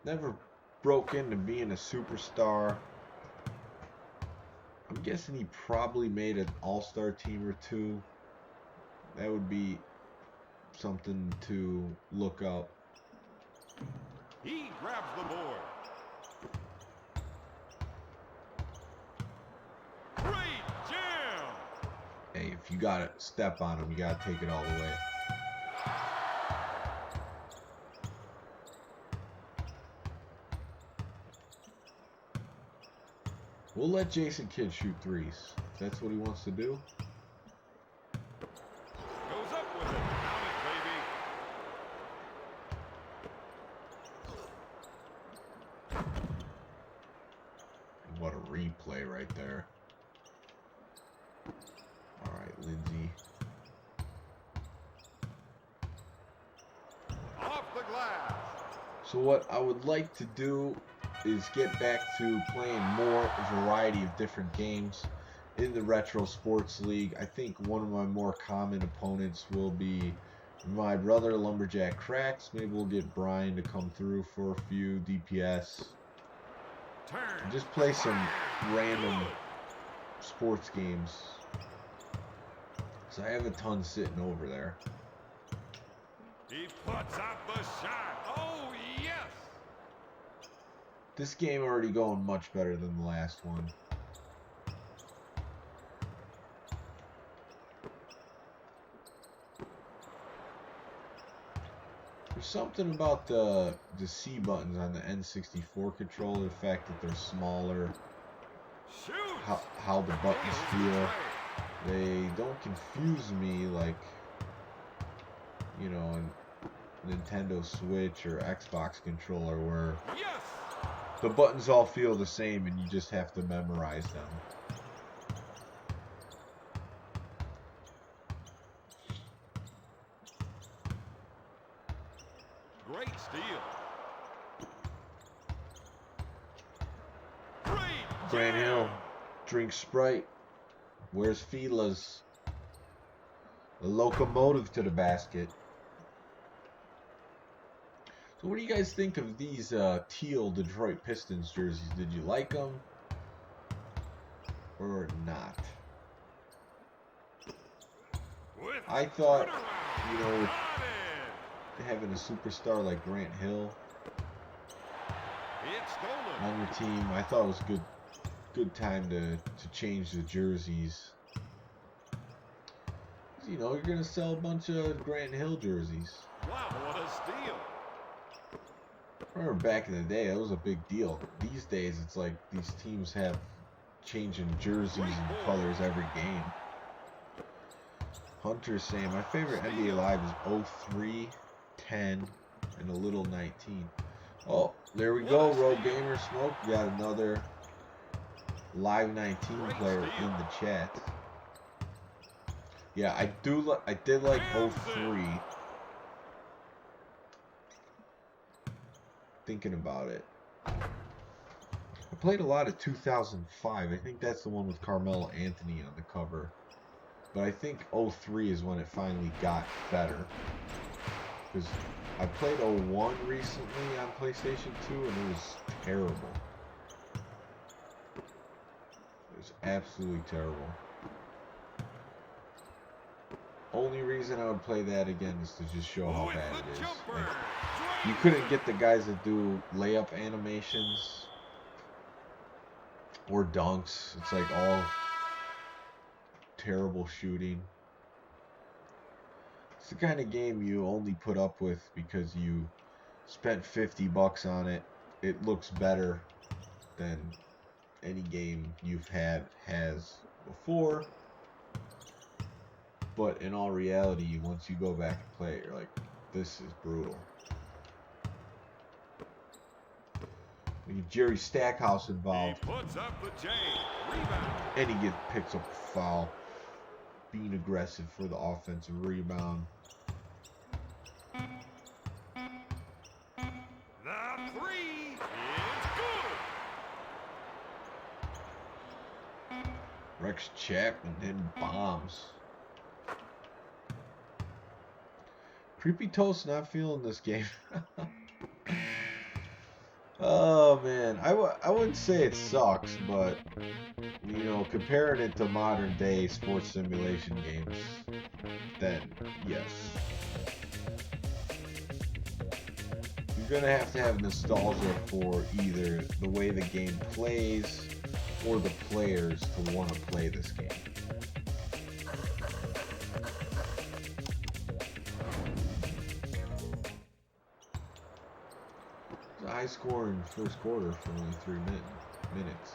Never broke into being a superstar. I'm guessing he probably made an all-star team or two. That would be something to look up. He grabs the board. Great jam! way. If you gotta step on them, you gotta take it all the way. We'll let Jason Kidd shoot threes. If that's what he wants to do. Goes up with it. Count it, baby. What a replay right there. All right, Lindsay. Off the glass. So what I would like to do is get back to playing more variety of different games in the Retro Sports League. I think one of my more common opponents will be my brother Lumberjack Cracks. Maybe we'll get Brian to come through for a few DPS. Turn. Just play some random sports games. So I have a ton sitting over there. He puts up the shot. Oh, yes. This game already going much better than the last one. There's something about the C buttons on the N64 controller, the fact that they're smaller, how the buttons feel. They don't confuse me like, you know, a Nintendo Switch or Xbox controller where the buttons all feel the same and you just have to memorize them. Great steal. Great. Grant Hill, drink Sprite. Where's Fila's? A locomotive to the basket. So what do you guys think of these teal Detroit Pistons jerseys? Did you like them or not? I thought, you know, with having a superstar like Grant Hill on your team, I thought it was a good time to change the jerseys. You know, you're gonna sell a bunch of Grant Hill jerseys. Wow, what a steal! I remember back in the day, it was a big deal. These days, it's like these teams have changing jerseys and colors every game. Hunter's saying, my favorite NBA Live is 03, 10, and a little 19. Oh, there we go, Road Gamer Smoke. We got another Live 19 player in the chat. Yeah, I did like 03. Thinking about it, I played a lot of 2005. I think that's the one with Carmelo Anthony on the cover. But I think 03 is when it finally got better. Because I played 01 recently on PlayStation 2 and it was terrible. It was absolutely terrible. Only reason I would play that again is to just show how bad it is. Like, you couldn't get the guys that do layup animations or dunks. It's like all terrible shooting. It's the kind of game you only put up with because you spent $50 on it. It looks better than any game you've has before. But in all reality, once you go back and play it, you're like, this is brutal. We get Jerry Stackhouse involved. He puts up the J. Rebound. And he picks up a foul. Being aggressive for the offensive rebound. The three is good. Rex Chapman then bombs. Creepy Toast not feeling this game. Oh man, I wouldn't say it sucks, but you know, comparing it to modern day sports simulation games, then yes. You're gonna have to have nostalgia for either the way the game plays or the players to want to play this game. high scoring first quarter for only 3 minutes.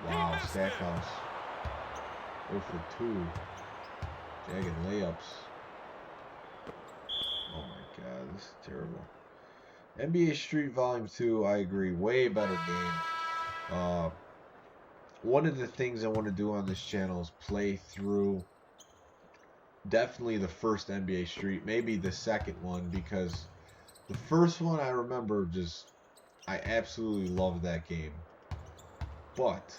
Wow, Stackhouse. 0 for 2. Jagged layups. Oh my god, this is terrible. NBA Street Volume 2, I agree. Way better game. One of the things I want to do on this channel is play through definitely the first NBA Street, maybe the second one, because the first one I remember I absolutely loved that game. But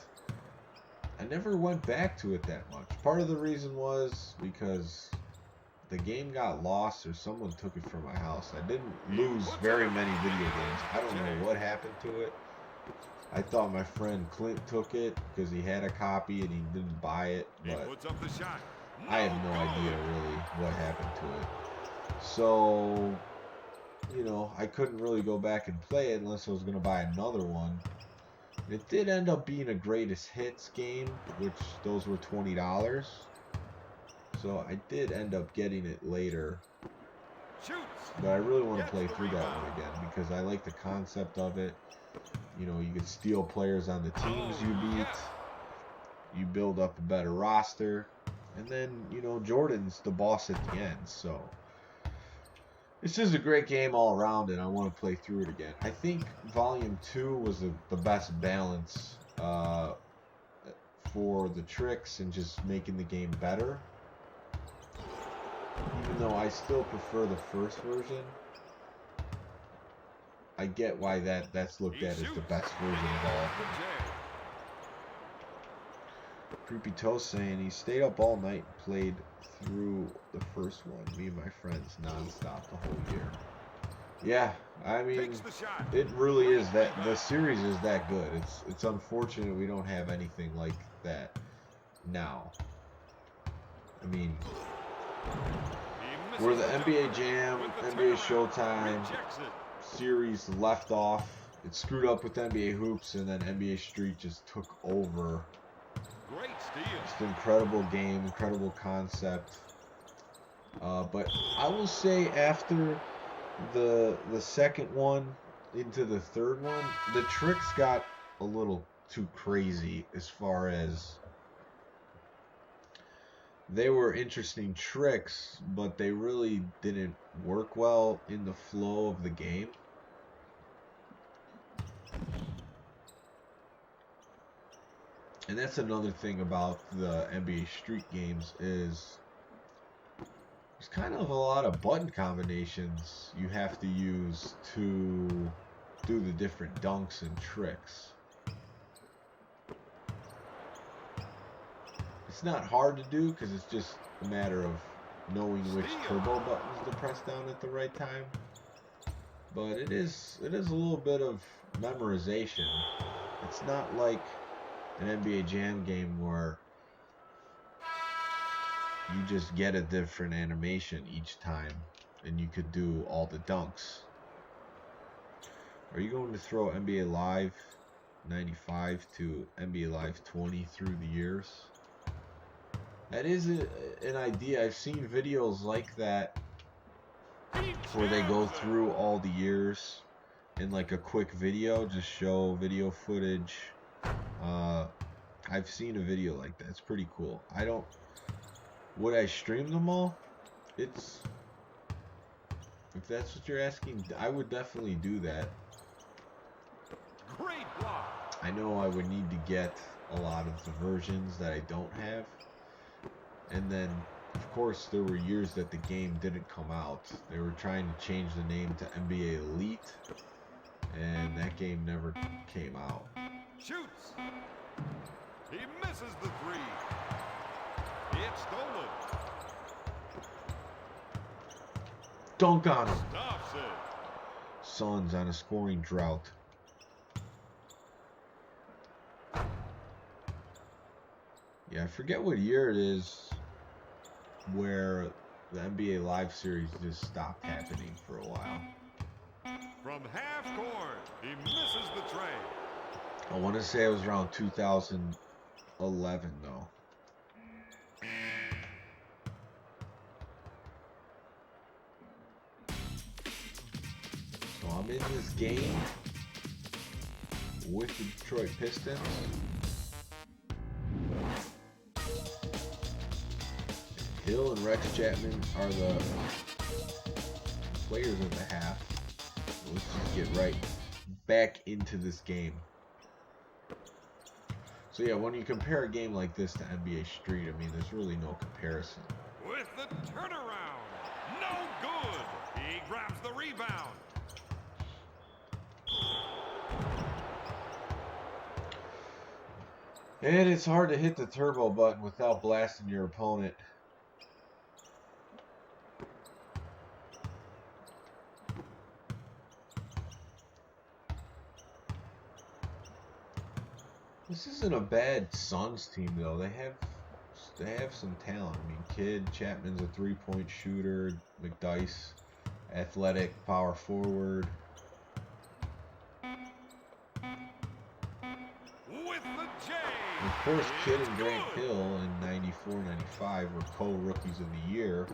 I never went back to it that much. Part of the reason was because the game got lost or someone took it from my house. I didn't lose very many video games. I don't know what happened to it. I thought my friend Clint took it because he had a copy and he didn't buy it, but I have no idea really what happened to it. So, you know, I couldn't really go back and play it unless I was going to buy another one. It did end up being a greatest hits game, which those were $20. So I did end up getting it later. But I really want to play through that one again because I like the concept of it. You know, you can steal players on the teams you beat. You build up a better roster. And then, you know, Jordan's the boss at the end. So it's just a great game all around, and I want to play through it again. I think Volume 2 was the best balance for the tricks and just making the game better. Even though I still prefer the first version, I get why that's looked at as the best version of all of them. Creepy Toast saying he stayed up all night and played through the first one. Me and my friends nonstop the whole year. Yeah, I mean, it really is that the series is that good. It's unfortunate we don't have anything like that now. I mean, where the NBA Jam, NBA Showtime series left off, it screwed up with NBA Hoops, and then NBA Street just took over. Just an incredible game, incredible concept. But I will say after the second one into the third one, the tricks got a little too crazy as far as they were interesting tricks, but they really didn't work well in the flow of the game. And that's another thing about the NBA Street games is there's kind of a lot of button combinations you have to use to do the different dunks and tricks. It's not hard to do because it's just a matter of knowing which turbo buttons to press down at the right time. But it is a little bit of memorization. It's not like an NBA Jam game where you just get a different animation each time and you could do all the dunks. Are you going to throw NBA Live 95 to NBA Live 20 through the years? That is an idea. I've seen videos like that where they go through all the years in like a quick video, just show video footage. I've seen a video like that. It's pretty cool. Would I stream them all? If that's what you're asking, I would definitely do that. Great block. I know I would need to get a lot of the versions that I don't have. And then, of course, there were years that the game didn't come out. They were trying to change the name to NBA Elite, and that game never came out. Shoots. He misses the three. It's stolen. Dunk on him. Stops it. Suns on a scoring drought. Yeah, I forget what year it is where the NBA Live series just stopped happening for a while. From half court, he misses the tray. I want to say it was around 2011, though. I'm in this game with the Detroit Pistons. Hill and Rex Chapman are the players of the half. Let's just get right back into this game. So yeah, when you compare a game like this to NBA Street, I mean, there's really no comparison. With the turnaround, no good. He grabs the rebound. And it's hard to hit the turbo button without blasting your opponent. This isn't a bad Suns team though. They have some talent. I mean, Kidd, Chapman's a three-point shooter. McDyess, athletic power forward. With the J. And of course, Kidd and Grant Hill in 94-95 were co-rookies of the year.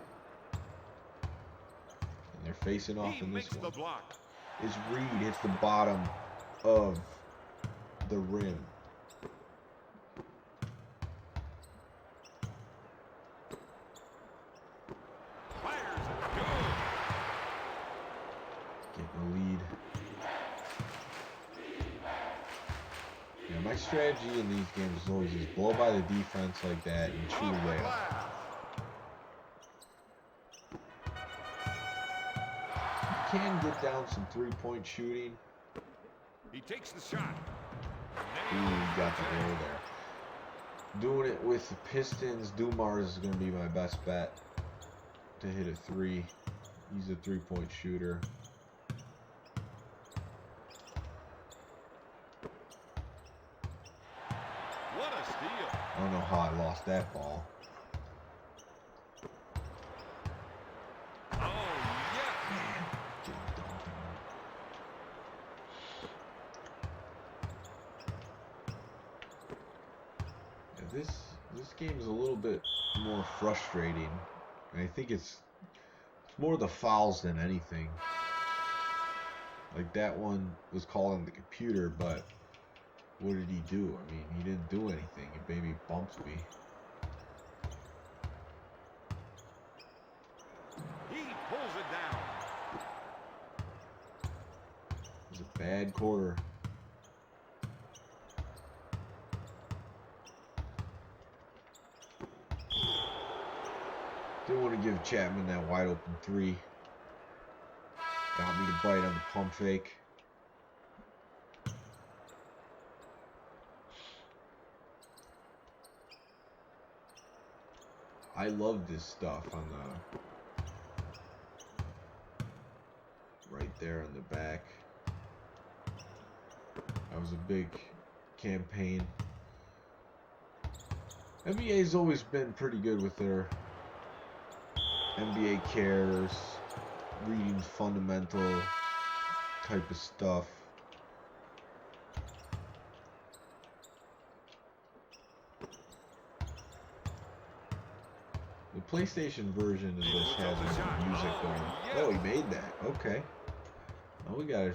And they're facing off in this one. The block. As Reed hits the bottom of the rim. My strategy in these games is always just blow by the defense like that and shoot away. You can get down some three-point shooting. He takes the shot. Ooh, got the goal there. Doing it with the Pistons, Dumars is going to be my best bet to hit a three. He's a three-point shooter. I don't know how I lost that ball. Oh, yeah. Man, yeah, this game is a little bit more frustrating. And I think it's more the fouls than anything. Like that one was called on the computer, but what did he do? I mean, he didn't do anything. He maybe bumped me. He pulls it down. It was a bad quarter. Didn't want to give Chapman that wide open three. Got me to bite on the pump fake. I love this stuff on the right there on the back. That was a big campaign. NBA's always been pretty good with their NBA cares, reading fundamental type of stuff. The PlayStation version of this has music going. Oh, he made that. Okay. Well, we got a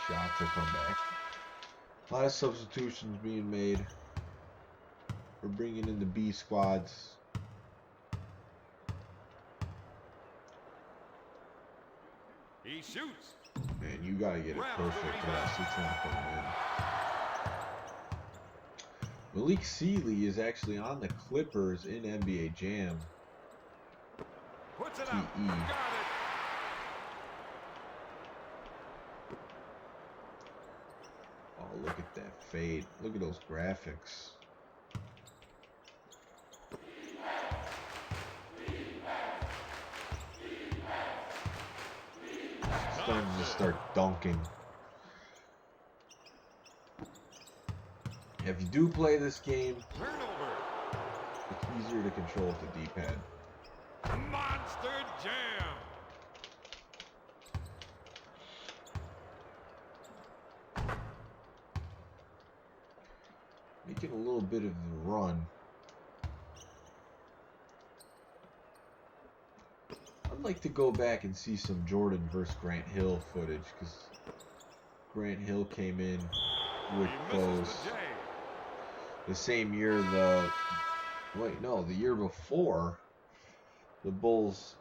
shot to come back. A lot of substitutions being made. We're bringing in the B squads. He shoots. Man, you gotta get it perfect or else it's not going in. Malik Sealy is actually on the Clippers in NBA Jam. Puts it up. Got it. Oh, look at that fade. Look at those graphics. Starting to start dunking. If you do play this game, it's easier to control with the D-pad. Monster Jam. Making a little bit of the run. I'm I'd like to go back and see some Jordan versus Grant Hill footage, because Grant Hill came in with those the same year the year before the Bulls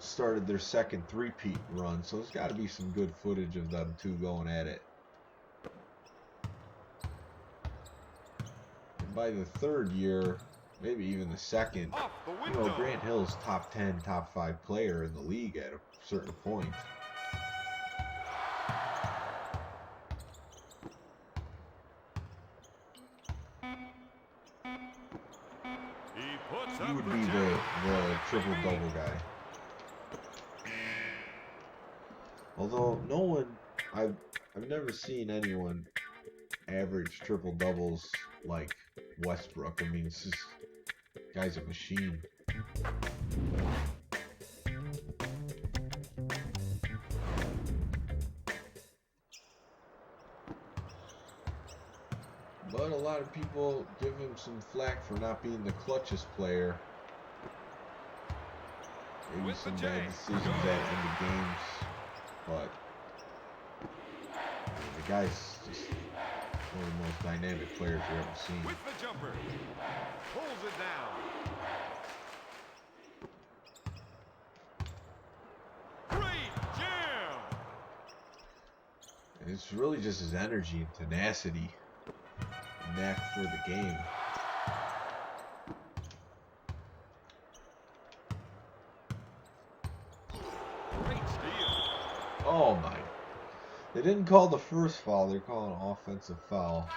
started their second three-peat run, so there's got to be some good footage of them two going at it. And by the third year, maybe even the second, Grant Hill's top 10, top 5 player in the league at a certain point. He would be the triple-double guy. Although no one, I've never seen anyone average triple-doubles like Westbrook. I mean, it's just, guy's a machine. But a lot of people give him some flack for not being the clutchest player. Maybe some bad decisions at end of games. But the guy's just one of the most dynamic players you've ever seen. With the jumper, pulls it down. Great jam! And it's really just his energy and tenacity, knack for the game. Oh my. They didn't call the first foul, they're calling an offensive foul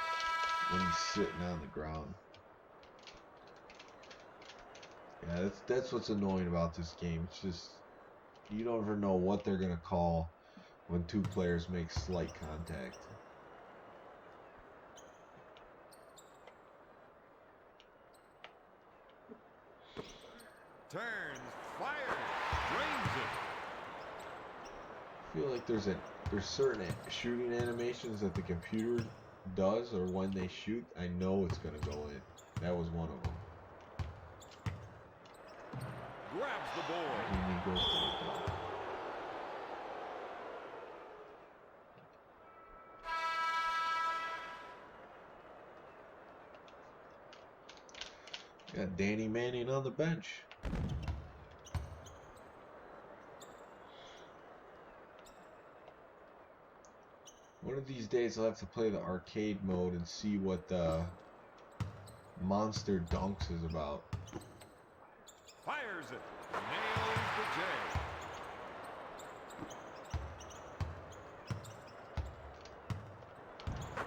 when he's sitting on the ground. Yeah, that's what's annoying about this game. It's just, you don't ever know what they're going to call when two players make slight contact. Turns, fires, drains it. I feel like there's certain shooting animations that the computer does, or when they shoot, I know it's going to go in. That was one of them. Grabs the board. And he goes to the top. Got Danny Manning on the bench. One of these days I'll have to play the arcade mode and see what the Monster Dunks is about. Fires it. Nails the J.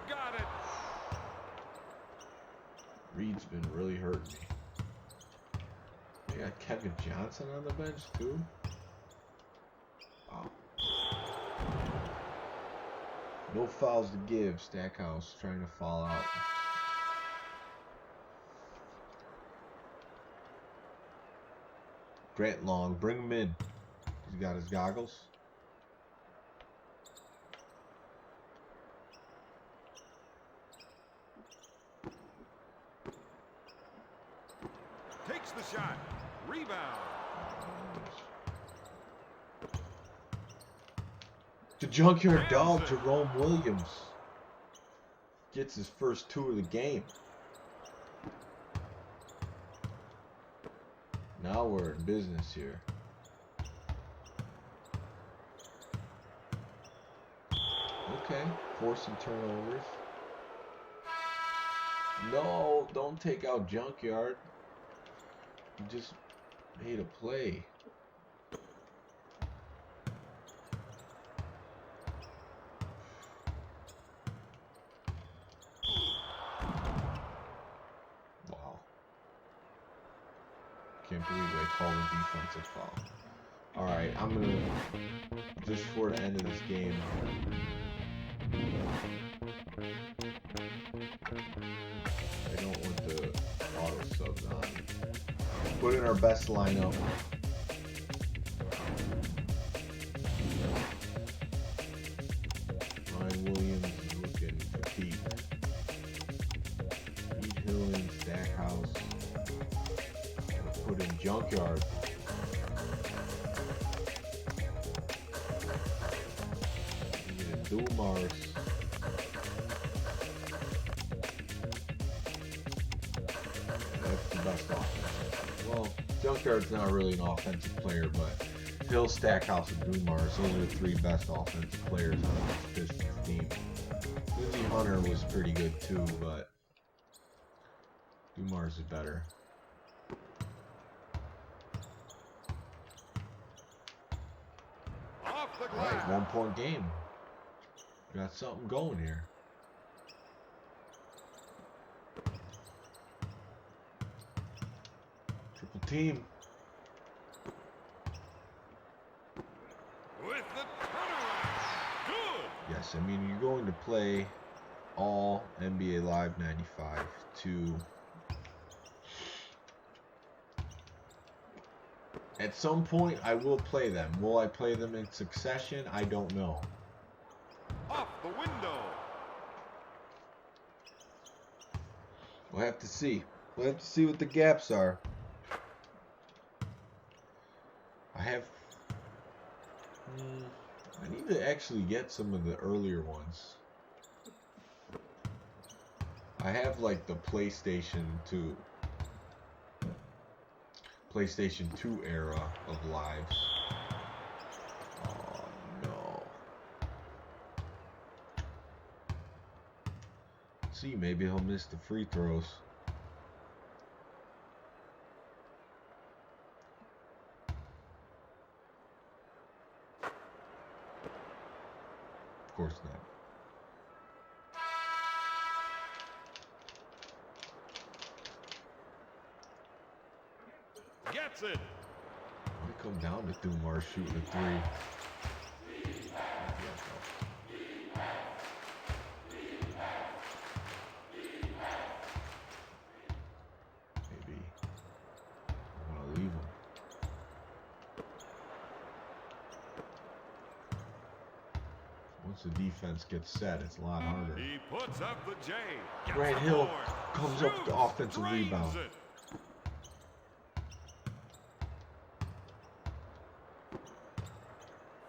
Got it. Reed's been really hurting me. They got Kevin Johnson on the bench too? Wow. No fouls to give. Stackhouse trying to foul out. Grant Long, bring him in. He's got his goggles. Takes the shot. Rebound. The junkyard dog, Jerome Williams, gets his first 2 of the game. Now we're in business here. Okay, force some turnovers. No, don't take out Junkyard. You just made a play. Can't believe they called a defensive foul. Alright, I'm gonna, just for the end of this game, I don't want the auto subs on. Put in our best lineup. Ryan Williams is looking fatigued. Pete Hilling, Stackhouse. Put in Junkyard. Dumars. That's the best offense. Well, Junkyard's not really an offensive player, but Hill, Stackhouse, and Dumars, those are the three best offensive players on the Pistons team. Lindsey Hunter was pretty good too, but Dumars is better. Alright, 1 point game. Got something going here. Triple team. With the turnaround. Good. Yes, I mean, you're going to play all NBA Live 95 to... At some point, I will play them. Will I play them in succession? I don't know. Off the window. We'll have to see. We'll have to see what the gaps are. I need to actually get some of the earlier ones. I have like the PlayStation 2 era of lives. Oh no. See, maybe he'll miss the free throws. Of course not. Gets it. We come down to Dumars shooting a three. Maybe I'm gonna leave him. Once the defense gets set, it's a lot harder. He puts up the J. Grant Hill comes up with the offensive rebound. It.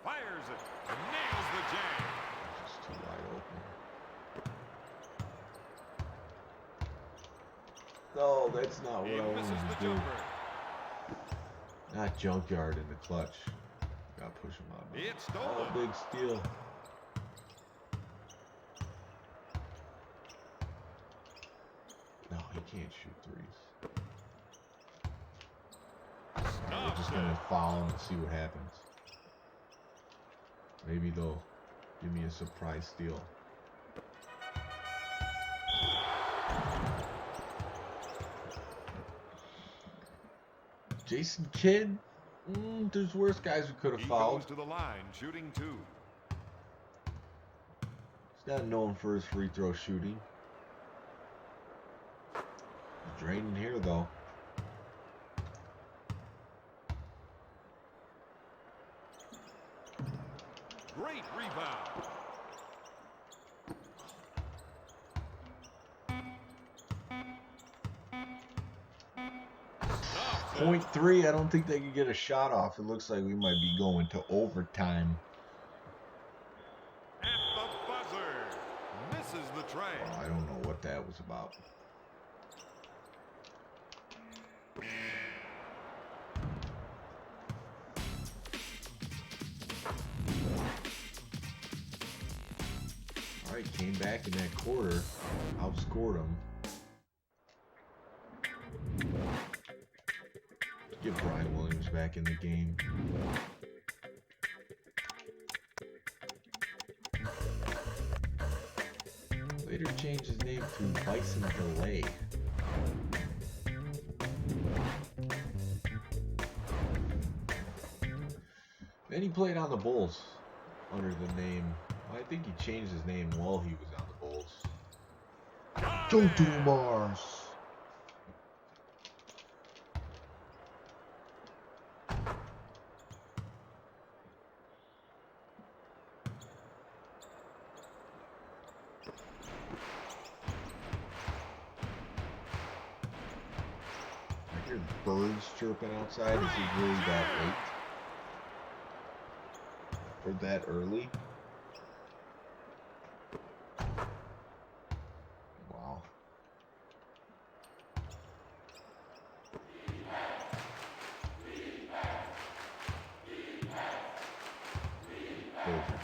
Fires it. Nails the J. Just too wide open. No, that's not what He I misses wanted the to do. jumper. Not Junkyard in the clutch. Gotta push him out. It's stolen. Oh, big steal. No, he can't shoot threes. We're just gonna foul him and see what happens. Maybe they'll give me a surprise steal. Jason Kidd? There's worse guys who could have He fouled. goes to the line, shooting two. He's not known for his free throw shooting. He's draining here, though. Great rebound. .3, I don't think they could get a shot off. It looks like we might be going to overtime. At the buzzer. Misses the tray. Oh, I don't know what that was about. Alright, came back in that quarter. Outscored them. Get Brian Williams back in the game. Later changed his name to Bison Delay. Then he played on the Bulls under the name. I think he changed his name while he was on the Bulls. Joe Dumars. I hear birds chirping outside. Is it really that late? Or that early?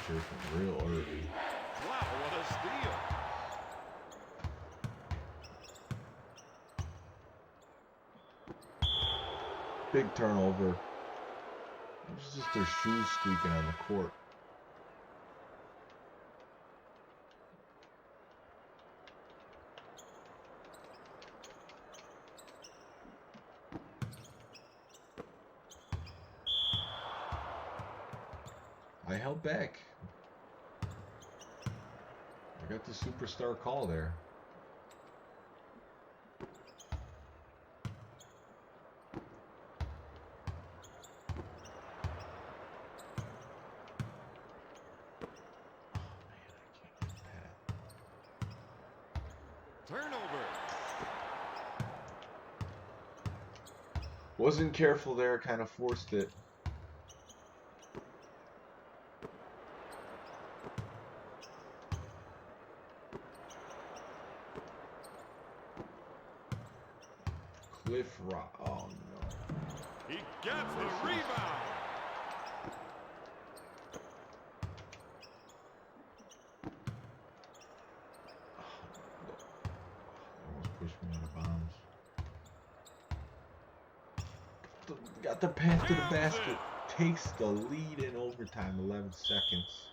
chirping real early. Wow, what a steal. Big turnover. It's just their shoes squeaking on the court. I held back. I got the superstar call there. Turnover. Wasn't careful there, kind of forced it. Cliff Rock. Oh no. He gets the rebound. Almost pushed me out of bounds. Got the pass to the basket. Takes the lead in overtime. 11 seconds.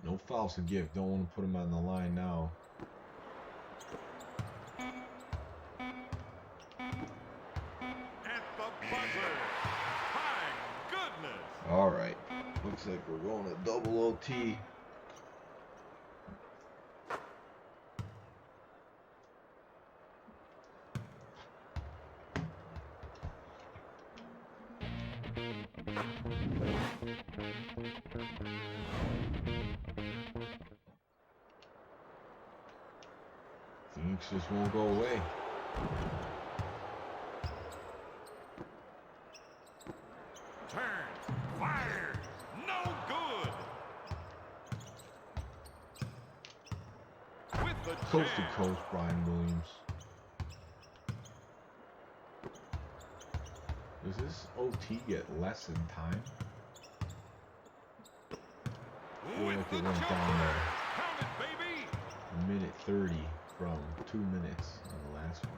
No fouls to give. Don't want to put him on the line now. At the buzzer. My goodness. All right. Looks like we're going to double OT. Phoenix just won't go away. Turns. Fires. No good. With the Coast to jam. coast, Brian Williams. Does this OT get less in time? I feel With like the it went jumper. down there. Count it, baby. A minute 30 from 2 minutes on the last one.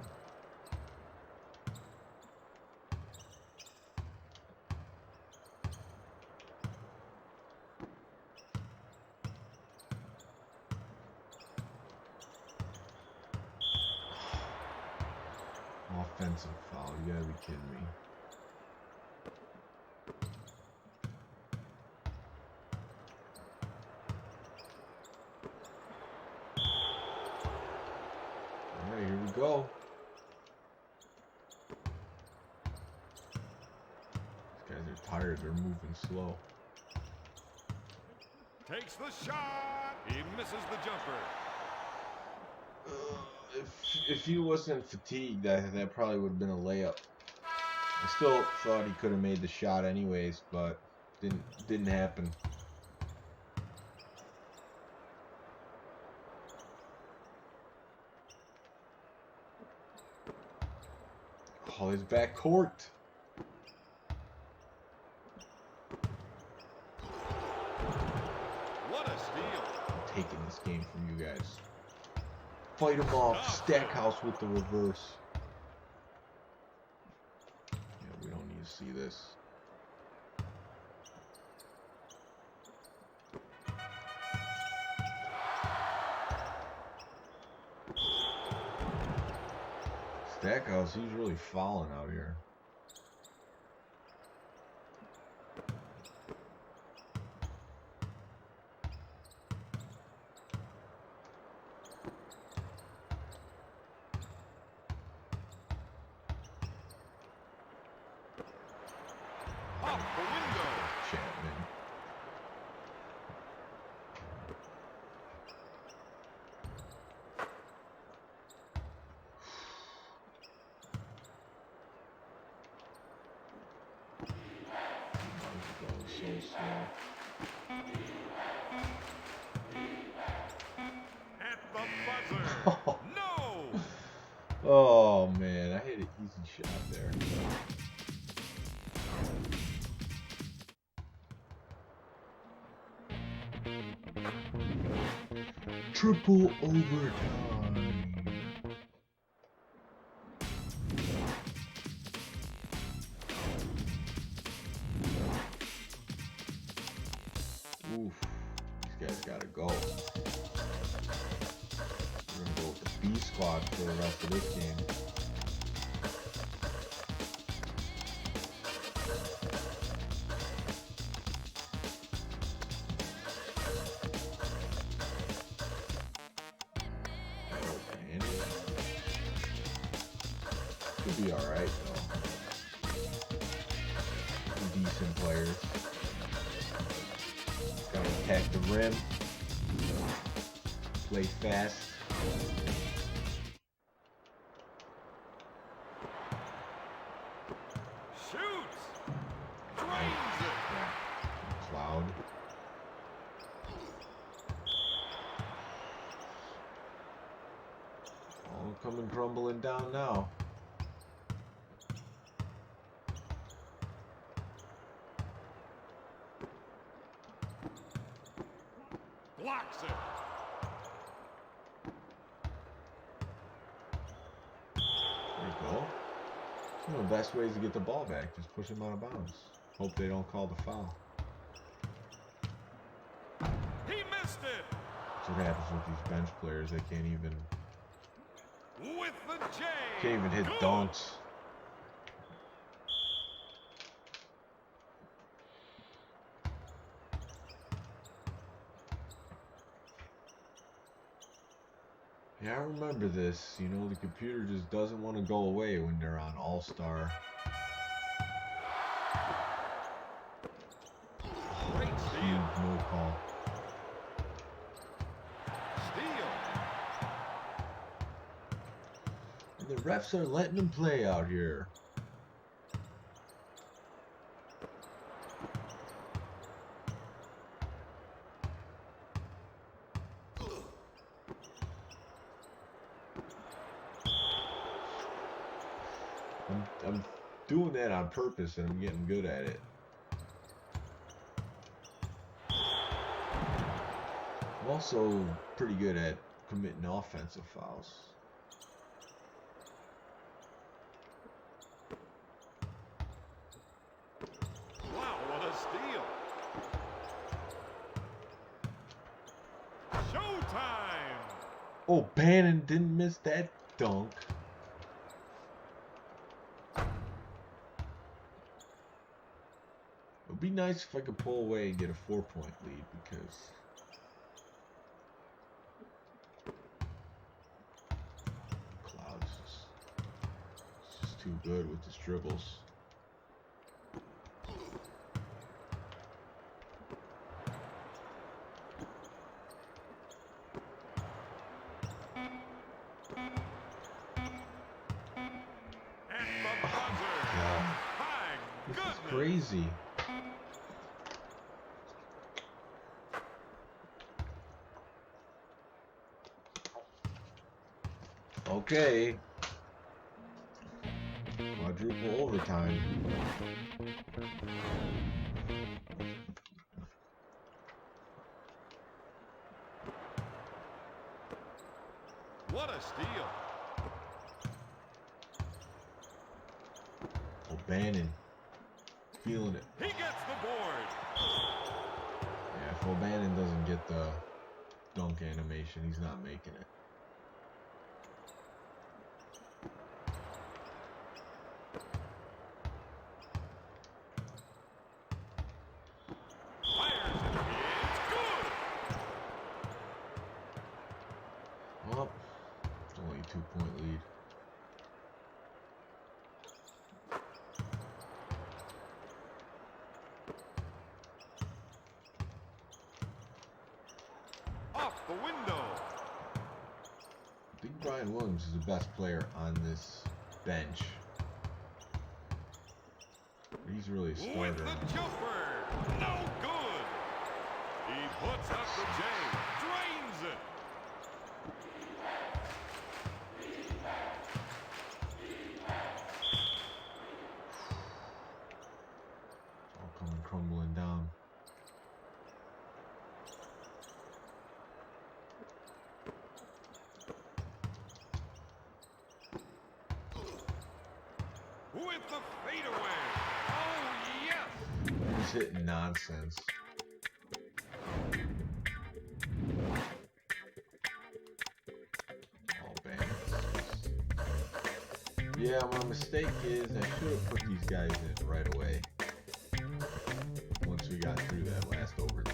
Offensive foul. You gotta be kidding me. Alright, here we go. These guys are tired. They're moving slow. Takes the shot. He misses the jumper. If he wasn't fatigued, that probably would have been a layup. I still thought he could have made the shot anyways, but didn't happen. Oh, his back court. What a steal. I'm taking this game from you guys. Fight him off. Stackhouse with the reverse. Yeah, we don't need to see this. Stackhouse, he's really falling out here. Off the window. Chapman. At the buzzer. No. Oh man, I hit an easy shot there. Triple overtime. Oof, these guys gotta go. We're gonna go with the B squad for the rest of this game. Could be alright though. Some decent players. Gotta attack the rim. Play fast. Shoots. Drains it. Cloud. All coming crumbling down now. Blocks it. There you go. One of the best ways to get the ball back, just push them out of bounds. Hope they don't call the foul. He missed it. That's what happens with these bench players. They can't even With the J. hit Good. dunks. Yeah, I remember this. You know, the computer just doesn't want to go away when they're on All-Star. Great steal. No call. Steal. And the refs are letting them play out here. I'm doing that on purpose and I'm getting good at it. I'm also pretty good at committing offensive fouls. Wow, what a steal. Showtime. Oh, Bannon didn't miss that dunk. It would be nice if I could pull away and get a 4-point lead because Cloud's just too good with his dribbles. At the buzzer. God, My this is goodness. crazy. Okay. Quadruple overtime. What a steal. O'Bannon feeling it. He gets the board. Yeah, if O'Bannon doesn't get the dunk animation, he's not making it. Fires it. It's good. Well, it's only a 2-point lead. Off the window. I think Brian Williams is the best player on this bench. He's really a With starter. the jumper. No good. He puts up the J. Drains it. It's all coming crumbling down. With the fadeaway. Oh, yes. He's hitting nonsense. Oh, man. Yeah, my mistake is I should have put these guys in right away. Once we got through that last overtime.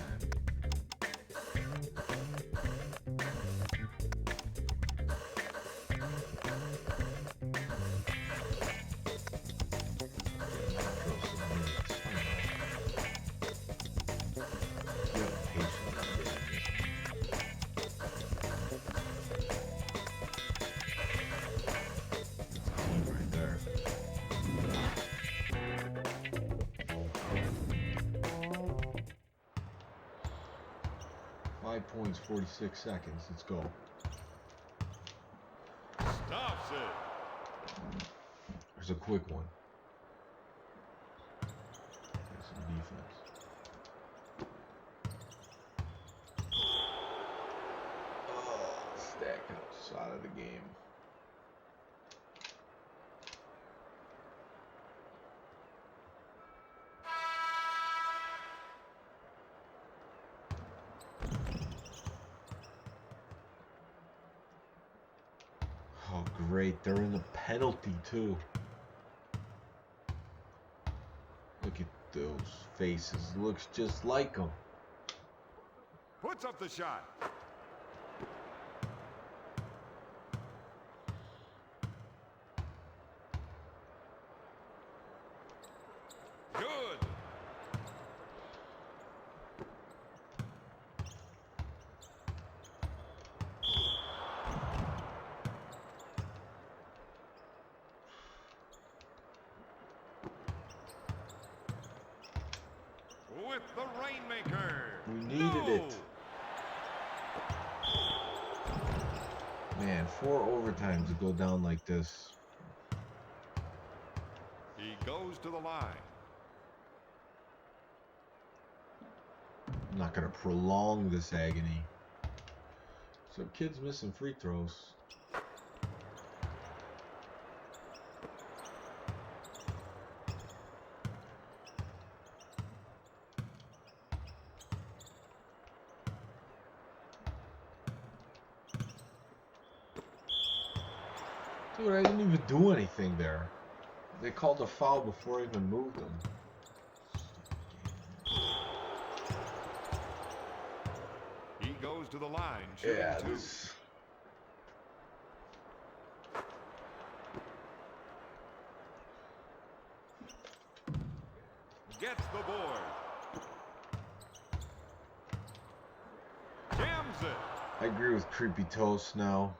Right there. 5 points, 46 seconds. Let's go. Stops it. There's a quick one. There's some defense. Oh, Stackhouse out of the game. Oh, great. They're in the penalty, too. Look at those faces. Looks just like them. Puts up the shot. Good. With the Rainmaker. We needed it. Man, 4 overtimes to go down like this. He goes to the line. I'm not going to prolong this agony. So kids missing free throws. Dude, I didn't even do anything there. They called a foul before I even moved them. He goes to the line. Shooting Yeah, two. this... Gets the board. Jams it. I agree with Creepy Toast now.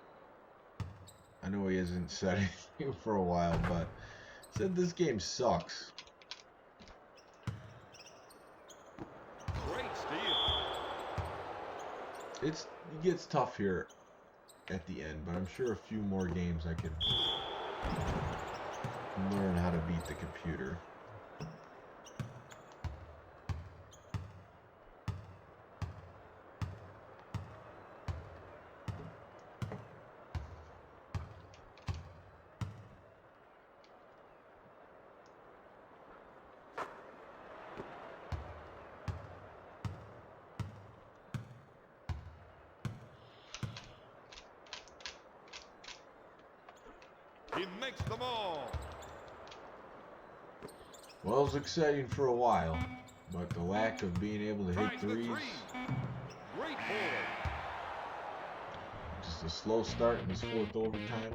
I know he hasn't said anything for a while, but said this game sucks. Great steal. It gets tough here at the end, but I'm sure a few more games I could learn how to beat the computer. He makes them all. Well, it was exciting for a while, but the lack of being able to hit Finds the threes, three. Great board. just a slow start in this 4th overtime.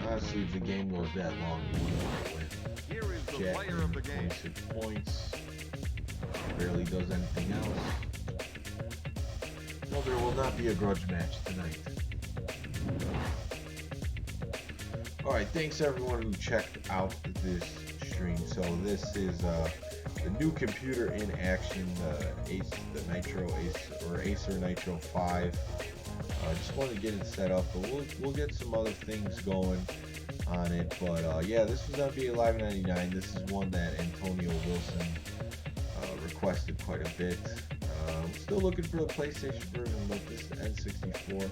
Honestly, if the game goes that long, we might win. Here is the Jack, player of the game. 26 points. Barely does anything else. Well, there will not be a grudge match tonight. Alright, thanks everyone who checked out this stream. So this is the new computer in action, the Nitro Acer Nitro 5. Just wanted to get it set up, but we'll get some other things going on it. But yeah, this was NBA Live 99. This is one that Antonio Wilson requested quite a bit. Still looking for the PlayStation version, but this N64.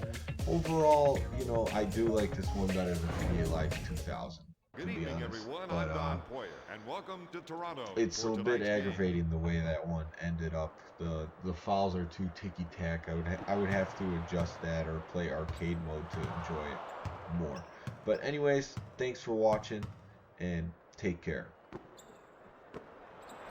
Overall, you know, I do like this one better than NBA Live 2000. Good evening, everyone. I'm Don Poyer, and welcome to Toronto. It's a bit aggravating the way that one ended up. The fouls are too ticky-tack. I would have to adjust that or play arcade mode to enjoy it more. But anyways, thanks for watching, and take care.